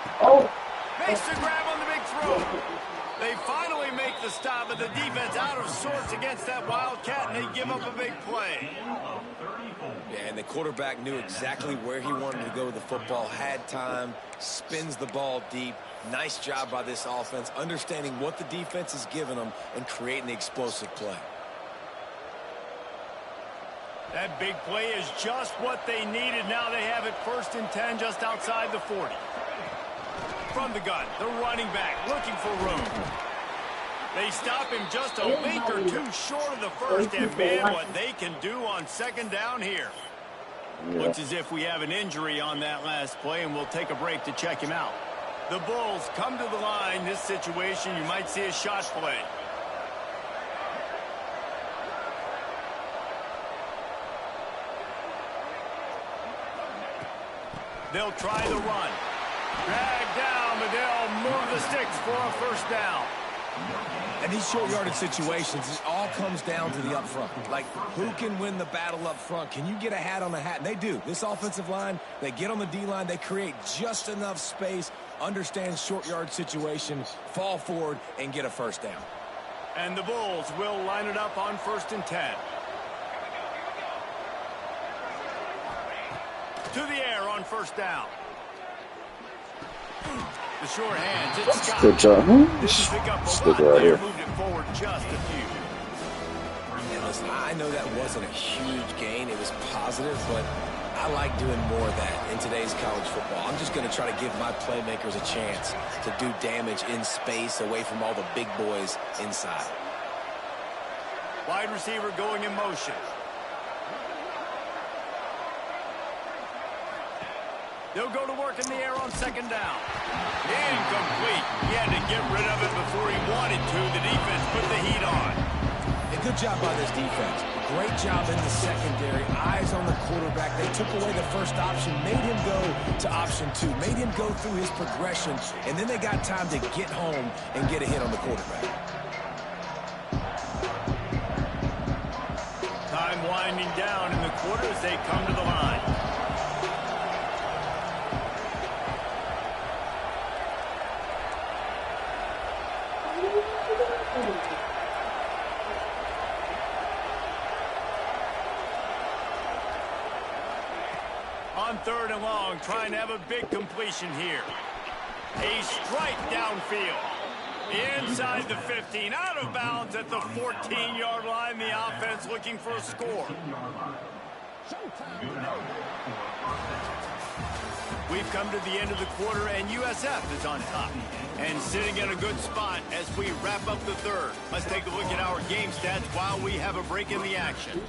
S3: Makes the grab on the big throw. They finally make the stop, but the defense out of sorts against that wildcat, and they give up a big play.
S4: Yeah, and the quarterback knew exactly where he wanted to go with the football, had time, spins the ball deep. Nice job by this offense, understanding what the defense is giving them and creating the explosive play.
S3: That big play is just what they needed. Now they have it 1st and 10 just outside the 40. From the gun, the running back looking for room. They stop him just a link or two short of the first, and man, what they can do on 2nd down here.
S2: Yeah.
S3: Looks as if we have an injury on that last play, and we'll take a break to check him out. The Bulls come to the line. This situation, you might see a shot play. They'll try the run. Drag down, but they'll move the sticks for a 1st down.
S4: And these short yardage situations, it all comes down to the up front. Like, who can win the battle up front? Can you get a hat on a hat? And they do. This offensive line, they get on the D-line, they create just enough space, understand short yard situations, fall forward, and get a 1st down.
S3: And the Bulls will line it up on 1st and 10. To the air on 1st down. The short hands, it's Scott.
S2: Good job.
S3: This is pick up a
S2: Stick
S3: lot
S2: right
S3: there,
S2: here.
S3: moved it forward just a few.
S4: And listen, I know that wasn't a huge gain. It was positive, but I like doing more of that in today's college football. I'm just going to try to give my playmakers a chance to do damage in space away from all the big boys inside.
S3: Wide receiver going in motion. They'll go to work in the air on 2nd down. Incomplete. He had to get rid of it before he wanted to. The defense put the heat on.
S4: A good job by this defense. Great job in the secondary. Eyes on the quarterback. They took away the first option, made him go to option 2, made him go through his progression, and then they got time to get home and get a hit on the quarterback.
S3: Time winding down in the quarter as they come to the line. On 3rd and long, trying to have a big completion here. A strike downfield. Inside the 15, out of bounds at the 14-yard line. The offense looking for a score. We've come to the end of the quarter, and USF is on top. And sitting in a good spot as we wrap up the 3rd. Let's take a look at our game stats while we have a break in the action.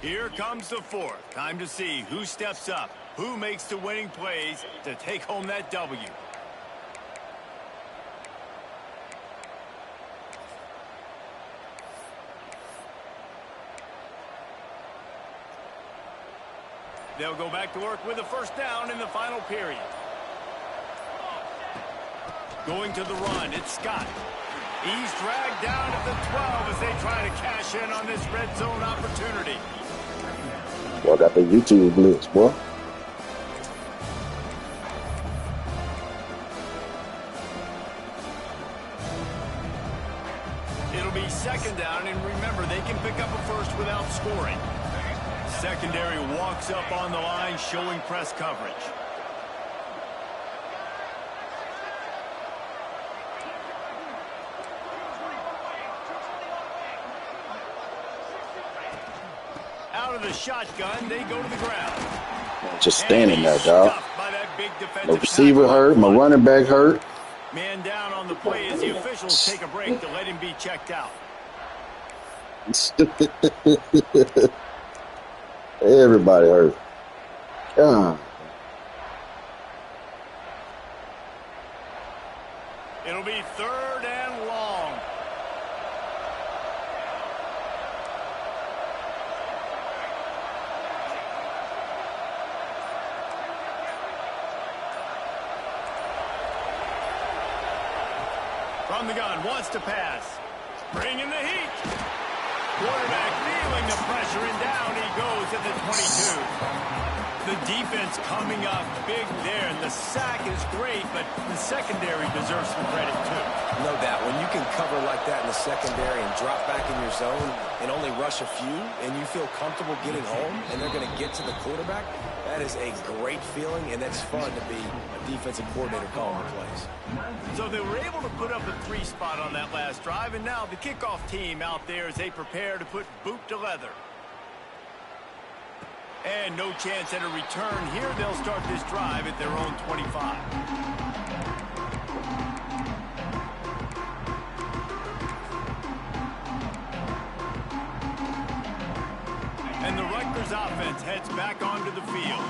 S3: Here comes the 4th. Time to see who steps up, who makes the winning plays to take home that W. They'll go back to work with a 1st down in the final period. Going to the run, it's Scott. He's dragged down at the 12 as they try to cash in on this red zone opportunity.
S2: Boy, got the YouTube blitz, boy.
S3: It'll be 2nd down, and remember, they can pick up a 1st without scoring. Secondary walks up on the line, showing press coverage. Out of the shotgun, they go to the ground.
S2: Just standing there, dog.
S3: By that big
S2: My
S3: defensive
S2: receiver
S3: tackle.
S2: hurt. My running back hurt.
S3: Man down on the play as the officials take a break to let him be checked out.
S2: Everybody hurt. God.
S3: It'll be 3rd and long. From the gun, wants to pass. Bringing the heat. Quarterback feeling the pressure, and down he goes at the 22. The defense coming up big there, and the sack is great, but the secondary deserves some credit too.
S4: No doubt. When you can cover like that in the secondary and drop back in your zone and only rush a few, and you feel comfortable getting home, and they're going to get to the quarterback, that is a great feeling, and that's fun to be a defensive coordinator calling the plays.
S3: So they were able to put up a 3 spot on that last drive, and now the kickoff team out there as they prepare to put boot to leather. And no chance at a return here. They'll start this drive at their own 25. And the Rutgers offense heads back onto the field.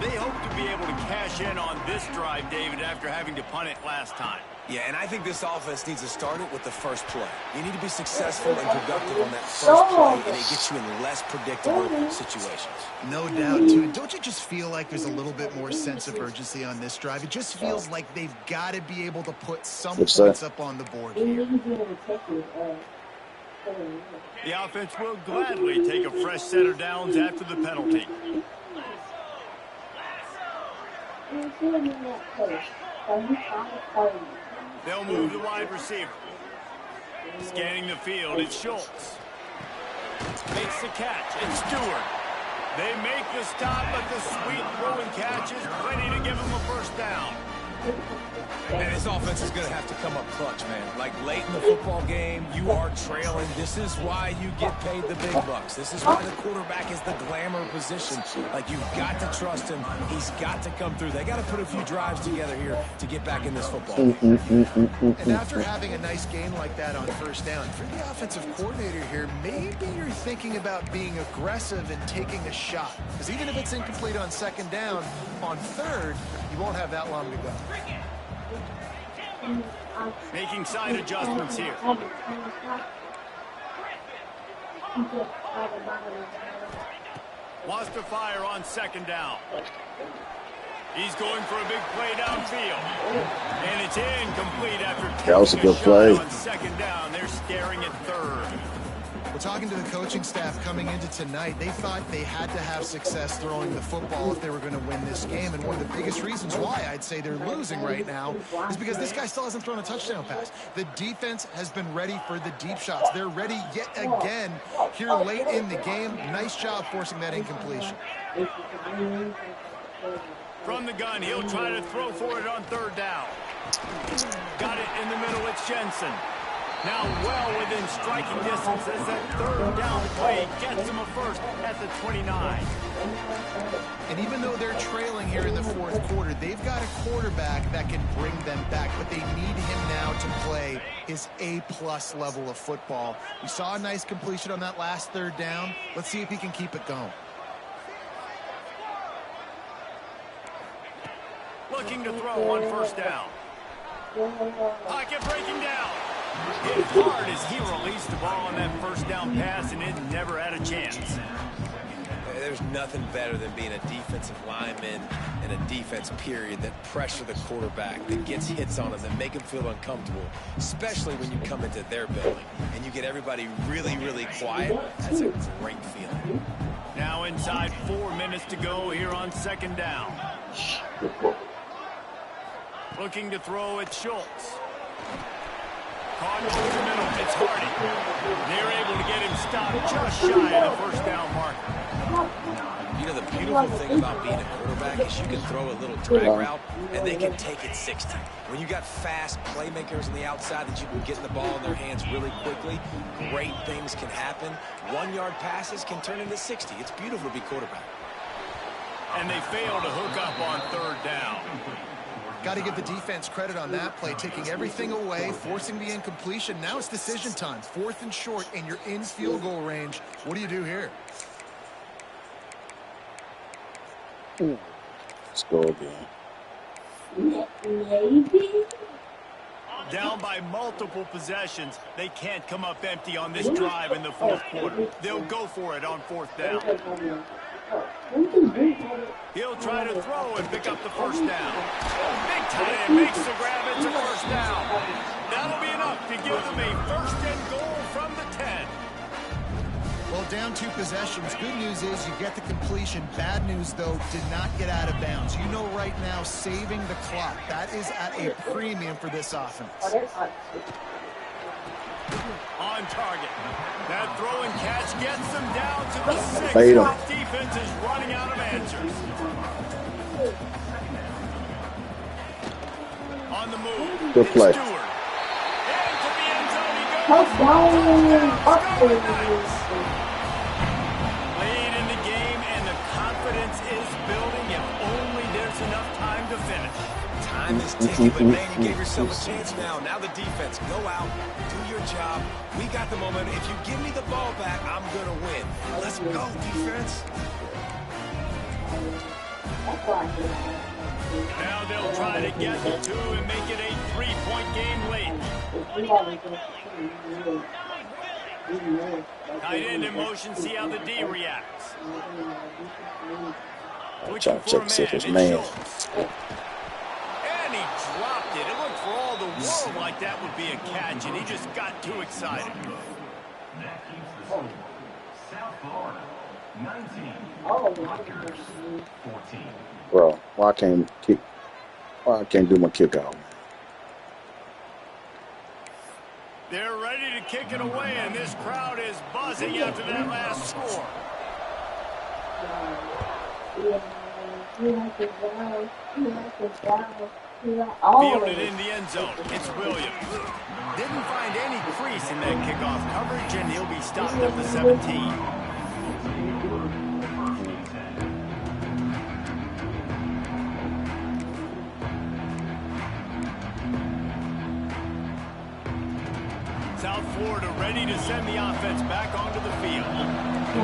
S3: They hope to be able to cash in on this drive, David, after having to punt it last time.
S4: Yeah, and I think this offense needs to start it with the first play. You need to be successful and productive on that first play, and it gets you in less predictable situations.
S5: No doubt, too. Don't you just feel like there's a little bit more sense of urgency on this drive? It just feels like they've got to be able to put some points up on the board here.
S3: The offense will gladly take a fresh set of downs after the penalty. They'll move the wide receiver. Scanning the field, it's Schultz. Makes the catch, it's Stewart. They make the stop, but the sweet throwing catch is plenty to give them a first down.
S4: And this offense is going to have to come up clutch, man. Like late in the football game, you are trailing. This is why you get paid the big bucks. This is why the quarterback is the glamour position. Like, you've got to trust him. He's got to come through. They got to put a few drives together here to get back in this football game.
S5: And after having a nice game like that on first down, for the offensive coordinator here, maybe you're thinking about being aggressive and taking a shot. Because even if it's incomplete on second down, on third, you won't have that long to go.
S3: Making side adjustments here. Wants to fire on second down. He's going for a big play downfield. And it's incomplete after taking a shot on second down. They're staring at third.
S5: Well, talking to the coaching staff coming into tonight, they thought they had to have success throwing the football if they were going to win this game. And one of the biggest reasons why I'd say they're losing right now is because this guy still hasn't thrown a touchdown pass. The defense has been ready for the deep shots. They're ready yet again here late in the game. Nice job forcing that incompletion.
S3: From the gun, he'll try to throw for it on third down. Got it in the middle, it's Jensen. Now well within striking distance as that third down play gets him a first at the 29.
S5: And even though they're trailing here in the fourth quarter, they've got a quarterback that can bring them back, but they need him now to play his A-plus level of football. We saw a nice completion on that last third down. Let's see if he can keep it going.
S3: Looking to throw on first down. Pocket breaking down. Hit hard as he released the ball on that first down pass, and it never had a chance.
S4: There's nothing better than being a defensive lineman and a defense period that pressure the quarterback, that gets hits on him, that make him feel uncomfortable, especially when you come into their building and you get everybody really, really quiet. That's a great feeling.
S3: Now inside 4 minutes to go here on second down. Looking to throw at Schultz. Caught over the middle, it's Hardy. They're able to get him stopped just shy of the first down marker.
S4: You know, the beautiful thing about being a quarterback is you can throw a little drag route, and they can take it 60. When you got fast playmakers on the outside that you can get the ball in their hands really quickly, great things can happen. 1-yard passes can turn into 60. It's beautiful to be quarterback.
S3: And they fail to hook up on third down.
S5: Got to give the defense credit on that play, taking everything away, forcing the incompletion. Now it's decision time. 4th and short, and you're in field goal range. What do you do here?
S2: Let's go again.
S1: Maybe.
S3: Down by multiple possessions, they can't come up empty on this drive in the fourth quarter. They'll go for it on fourth down. He'll try to throw and pick up the first down. Big tight end makes the grab. It's a first down. That'll be to give them a 1st and goal from the 10.
S5: Well, down 2 possessions. Good news is you get the completion. Bad news, though, did not get out of bounds. You know right now, saving the clock, that is at a premium for this offense.
S3: On target. That throw and catch gets them down to the 6.
S2: Fade 'em.
S3: This defense is running out of answers. On the move.
S2: Good play.
S3: Stewart. Into the end zone he goes. Late in the game, and the confidence is building if only there's enough time to finish.
S4: Time is ticking, but man, you gave yourself a chance now. Now the defense, go out, do your job. We got the momentum. If you give me the ball back, I'm going to win. Let's go, defense.
S3: Now they'll try to get the 2 and make it a 3-point game late. Tight end in motion, see how the D reacts.
S2: I'm trying to check to see if it's man.
S3: And he dropped it. It looked for all the world like that would be a catch, and he just got too excited.
S7: That keeps the score. South Florida, 19. Rutgers, 14.
S2: Bro, why I can't do my kickoff?
S3: They're ready to kick it away, and this crowd is buzzing after that last score. Fielded in the end zone. It's Williams. Didn't find any crease in that kickoff coverage, and he'll be stopped at the 17. South Florida ready to send the offense back onto the field.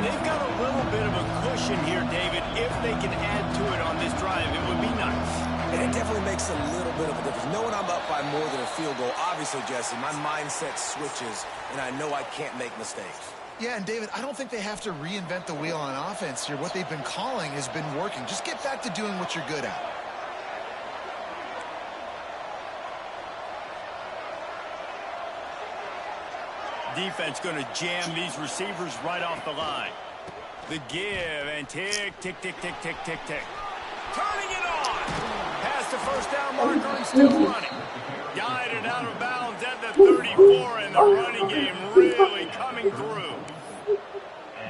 S3: They've got a little bit of a cushion here, David. If they can add to it on this drive, it would be nice.
S4: And it definitely makes a little bit of a difference. Knowing I'm up by more than a field goal, obviously, Jesse, my mindset switches, and I know I can't make mistakes.
S5: Yeah, and David, I don't think they have to reinvent the wheel on offense here. What they've been calling has been working. Just get back to doing what you're good at.
S3: Defense going to jam these receivers right off the line. The give and tick, tick, tick, tick, tick, tick, tick. Turning it on. Past the 1st down marker and still running. Guided out of bounds at the 34, and the running game really coming through.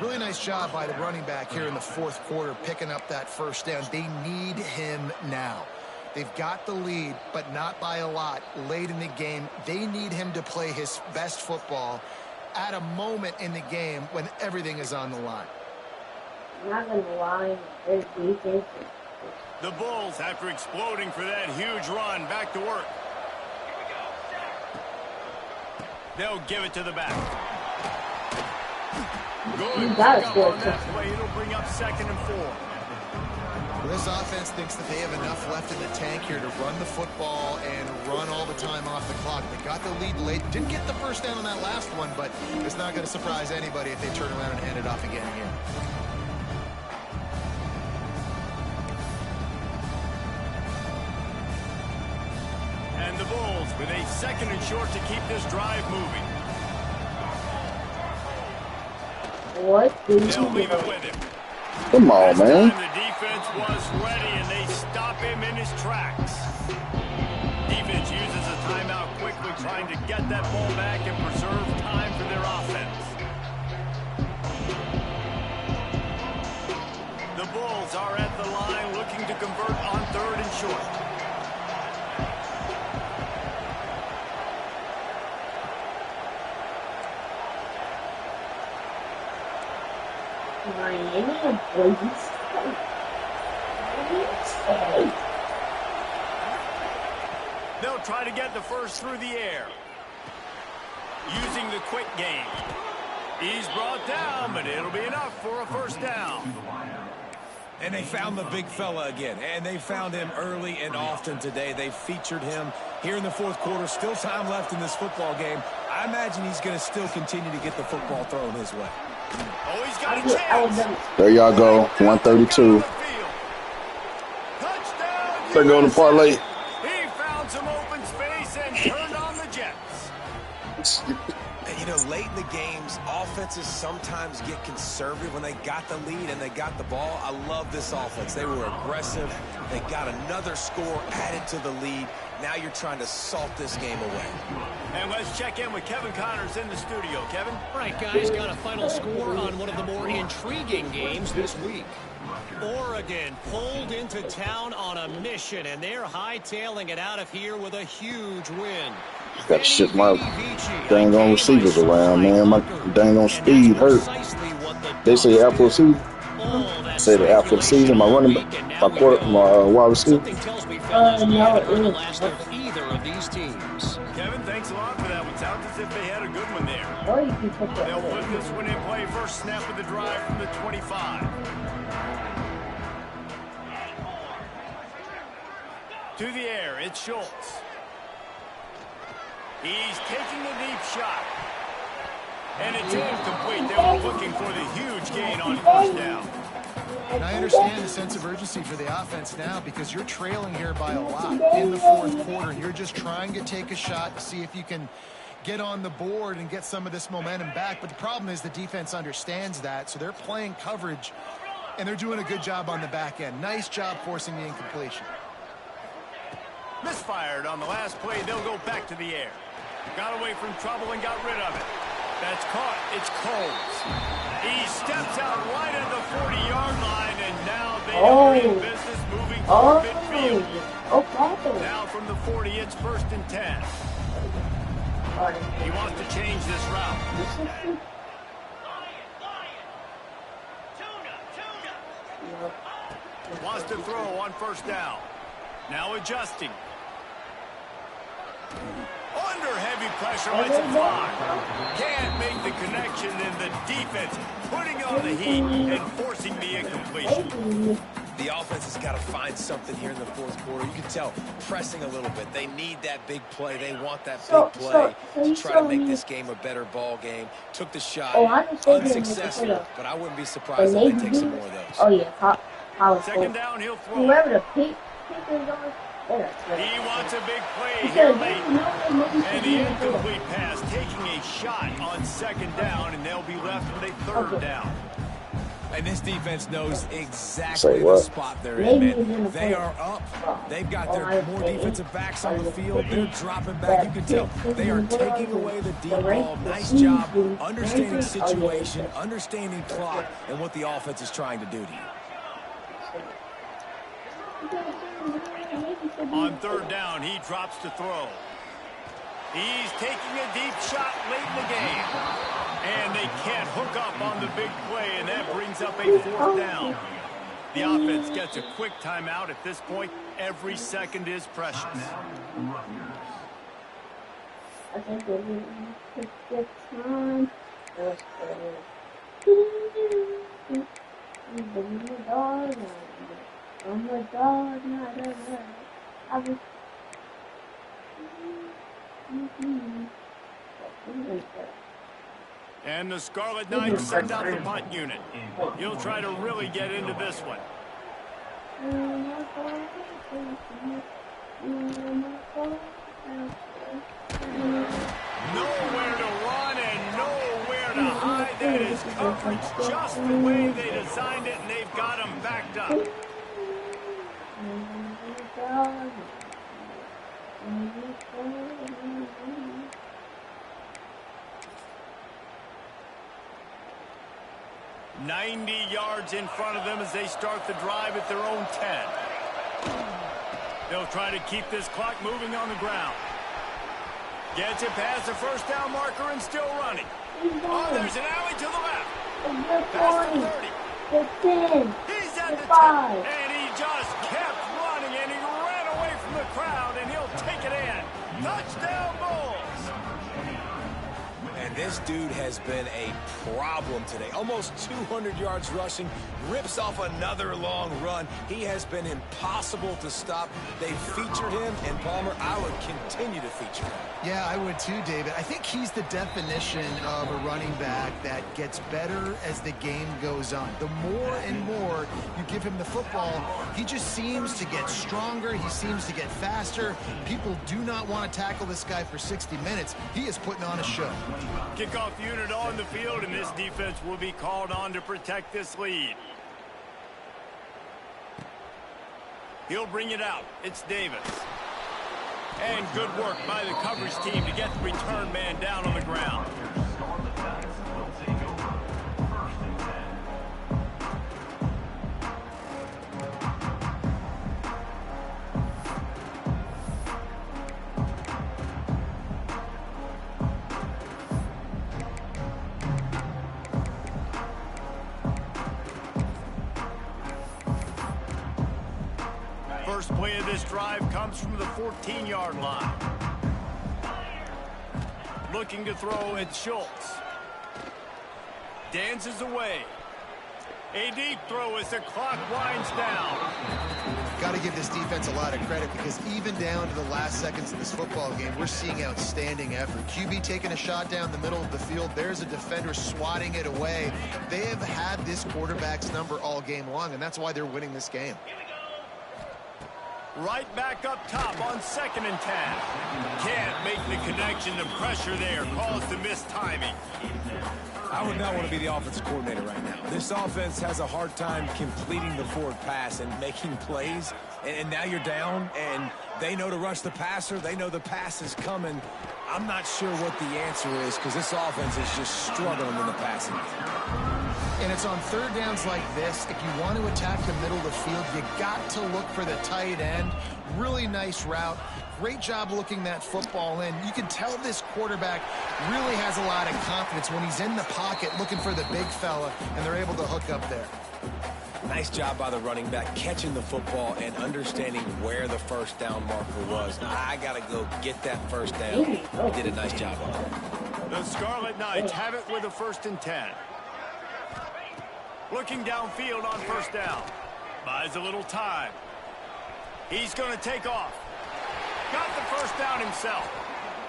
S5: Really nice job by the running back here in the 4th quarter, picking up that 1st down. They need him now. They've got the lead, but not by a lot late in the game. They need him to play his best football at a moment in the game when everything is on the line.
S1: Not gonna lie, their defense.
S3: The Bulls, after exploding for that huge run, back to work. They'll give it to the back. Good pickup on that play. It'll bring up 2nd and 4.
S5: Well, this offense thinks that they have enough left in the tank here to run the football and run all the time off the clock. They got the lead late. Didn't get the 1st down on that last one, but it's not going to surprise anybody if they turn around and hand it off again here.
S3: And the Bulls with a 2nd and short to keep this drive moving.
S1: What?
S3: They'll leave it with him.
S2: Come on, man.
S3: The defense was ready, and they stop him in his tracks. Defense uses a timeout quickly, trying to get that ball back and preserve time for their offense. The Bulls are at the line looking to convert on 3rd and short. They'll try to get the 1st through the air. Using the quick game. He's brought down, but it'll be enough for a 1st down.
S4: And they found the big fella again, and they found him early and often today. They featured him here in the 4th quarter. Still time left in this football game. I imagine he's going to still continue to get the football thrown his way.
S3: Oh, he's got a chance.
S2: There y'all go, 132.
S3: Touchdown.
S2: They're going to parlay.
S3: He found some open space and turned on the Jets.
S4: And, you know, late in the games, offenses sometimes get conservative when they got the lead and they got the ball. I love this offense. They were aggressive. They got another score added to the lead. Now you're trying to salt this game away.
S3: And let's check in with Kevin Connors in the studio. Kevin?
S6: All right, guys, got a final score on one of the more intriguing games this week. Oregon pulled into town on a mission, and they're hightailing it out of here with a huge win.
S2: Got to shift my dang on receivers around, man. My dang on speed hurt. They say after the season. Say that after the season, my running back, my wide receiver.
S1: No, it was
S6: either of these teams.
S3: Kevin, thanks a lot for that one. Sounds as if they had a good one there.
S1: or you can put that.
S3: They'll put this one in play. First snap of the drive from the 25. To the air, it's Schultz. He's taking a deep shot. And it's incomplete. They were looking for the huge gain on first down.
S5: And I understand the sense of urgency for the offense now because you're trailing here by a lot in the fourth quarter. And you're just trying to take a shot to see if you can get on the board and get some of this momentum back. But the problem is the defense understands that, so they're playing coverage, and they're doing a good job on the back end. Nice job forcing the incompletion.
S3: Misfired on the last play. They'll go back to the air. Got away from trouble and got rid of it. That's caught. It's Coles. He steps out right at the 40-yard line, and now they are in business moving toward midfield. Now from the 40, it's first and 10. He wants to change this route. Wants to throw on first down. Now adjusting. Under heavy pressure, lets it fly. Can't make the connection, and the defense putting on the heat and forcing the incompletion.
S4: The offense has got to find something here in the fourth quarter. You can tell pressing a little bit. They need that big play. They want that big play to try to make this game a better ball game. Took the shot, unsuccessful, but I wouldn't be surprised if they take some more of those.
S1: Oh yeah,
S3: Second down, he'll throw.
S1: Whoever the pick is on.
S3: He wants a big play here late. And the incomplete pass taking a shot on second down, and they'll be left with a third down.
S4: And this defense knows exactly the spot they're in, man. They are up. They've got their more defensive backs on the field. They're dropping back. You can tell they are taking away the deep ball. Nice job understanding situation, understanding clock, and what the offense is trying to do to you.
S3: On third down, he drops to throw. He's taking a deep shot late in the game. And they can't hook up on the big play, and that brings up a fourth down. The offense gets a quick timeout at this point. Every second is precious.
S1: I think we're going to take this time. Oh my God, I was
S3: and the Scarlet Knights send out the punt unit. He'll try to really get into this one. Nowhere to run and nowhere to hide. That is coverage just the way they designed it, and they've got him backed up. $90 yards in front of them as they start the drive at their own 10. They'll try to keep this clock moving on the ground. Gets it past the first down marker and still running. Oh, there's an alley to the left. Past the 30. He's at the 10. And he just kept running, and he ran away from the crowd, and he'll take it in. Touchdown, Bulls.
S4: And this dude has been a problem today. Almost 200 yards rushing, rips off another long run. He has been impossible to stop. They've featured him, and Palmer, I would continue to feature him.
S5: Yeah, I would too, David. I think he's the definition of a running back that gets better as the game goes on. The more and more you give him the football, he just seems to get stronger. He seems to get faster. People do not want to tackle this guy for 60 minutes. He is putting on a show.
S3: Kickoff unit on the field, and this defense will be called on to protect this lead. He'll bring it out. It's Davis. And good work by the coverage team to get the return man down on the ground. First play of this drive comes from the 14-yard line. Looking to throw, it's Schultz. Dances away. A deep throw as the clock winds down.
S5: Got to give this defense a lot of credit because even down to the last seconds of this football game, we're seeing outstanding effort. QB taking a shot down the middle of the field. There's a defender swatting it away. They have had this quarterback's number all game long, and that's why they're winning this game.
S3: Right back up top on 2nd and 10. Can't make the connection. The pressure there caused the missed timing.
S4: I would not want to be the offensive coordinator right now. This offense has a hard time completing the forward pass and making plays. And now you're down, and they know to rush the passer. They know the pass is coming. I'm not sure what the answer is because this offense is just struggling in the passing game.
S5: And it's on third downs like this. If you want to attack the middle of the field, you got to look for the tight end. Really nice route. Great job looking that football in. You can tell this quarterback really has a lot of confidence when he's in the pocket looking for the big fella, and they're able to hook up there.
S4: Nice job by the running back catching the football and understanding where the first down marker was. I got to go get that first down. He did a nice job on it.
S3: The Scarlet Knights have it with a 1st and 10. Looking downfield on 1st down. Buys a little time. He's going to take off. Got the 1st down himself.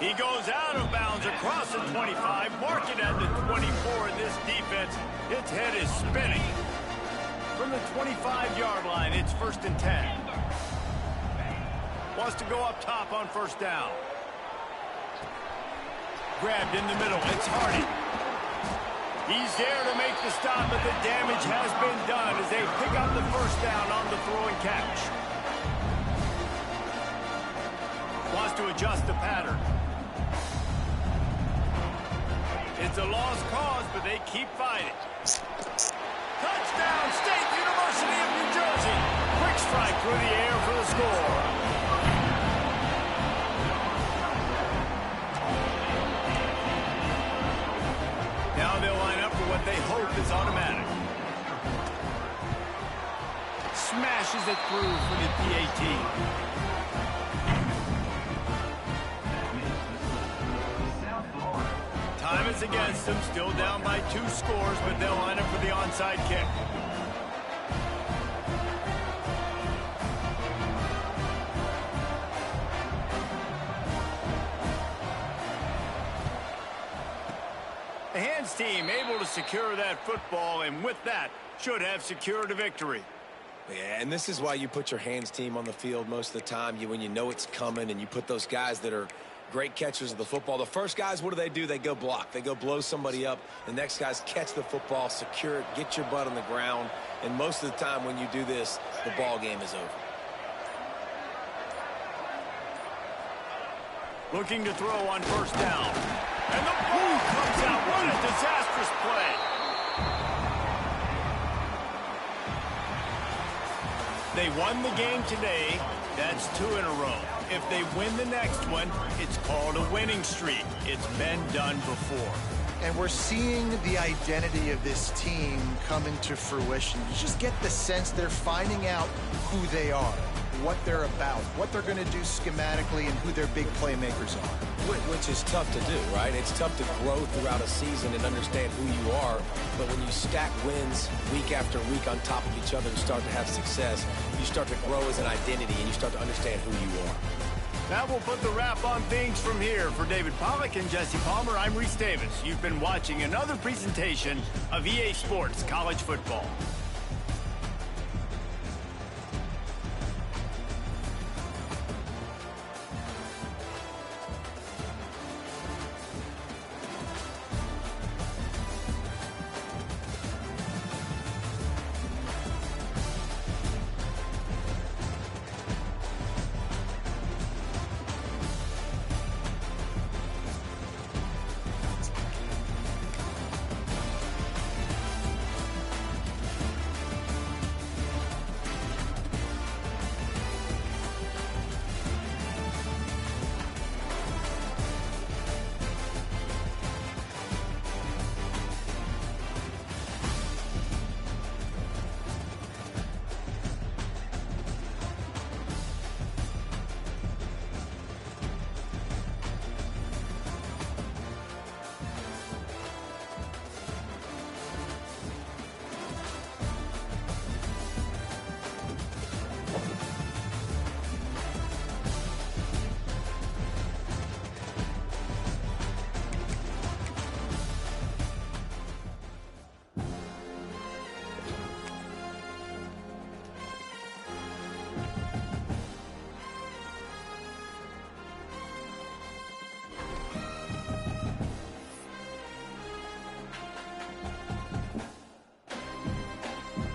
S3: He goes out of bounds across the 25. Mark it at the 24 in this defense. Its head is spinning. From the 25-yard line, it's 1st and 10. Wants to go up top on 1st down. Grabbed in the middle. It's Hardy. He's there to make the stop, but the damage has been done as they pick up the 1st down on the throw and catch. Wants to adjust the pattern. It's a lost cause, but they keep fighting. Touchdown, State University of New Jersey. Quick strike through the air for the score. Now they'll line up for what they hope is automatic. Smashes it through for the PAT. Time is against them, still down by 2 scores, but they'll line up for the onside kick. The hands team able to secure that football, and with that, should have secured a victory.
S4: Yeah, and this is why you put your hands team on the field most of the time. When you know it's coming, and you put those guys that are great catchers of the football. The first guys, what do? They go block. They go blow somebody up. The next guys catch the football, secure it, get your butt on the ground. And most of the time when you do this, the ball game is over.
S3: Looking to throw on 1st down. And the ball comes out. What a disastrous play. They won the game today. That's 2 in a row. If they win the next one, it's called a winning streak. It's been done before.
S5: And we're seeing the identity of this team come into fruition. You just get the sense they're finding out who they are. what they're about, what they're going to do schematically, and who their big playmakers are.
S4: Which is tough to do, right? It's tough to grow throughout a season and understand who you are. But when you stack wins week after week on top of each other and start to have success, you start to grow as an identity and you start to understand who you are.
S3: That will put the wrap on things from here. For David Pollack and Jesse Palmer, I'm Reese Davis. You've been watching another presentation of EA Sports College Football.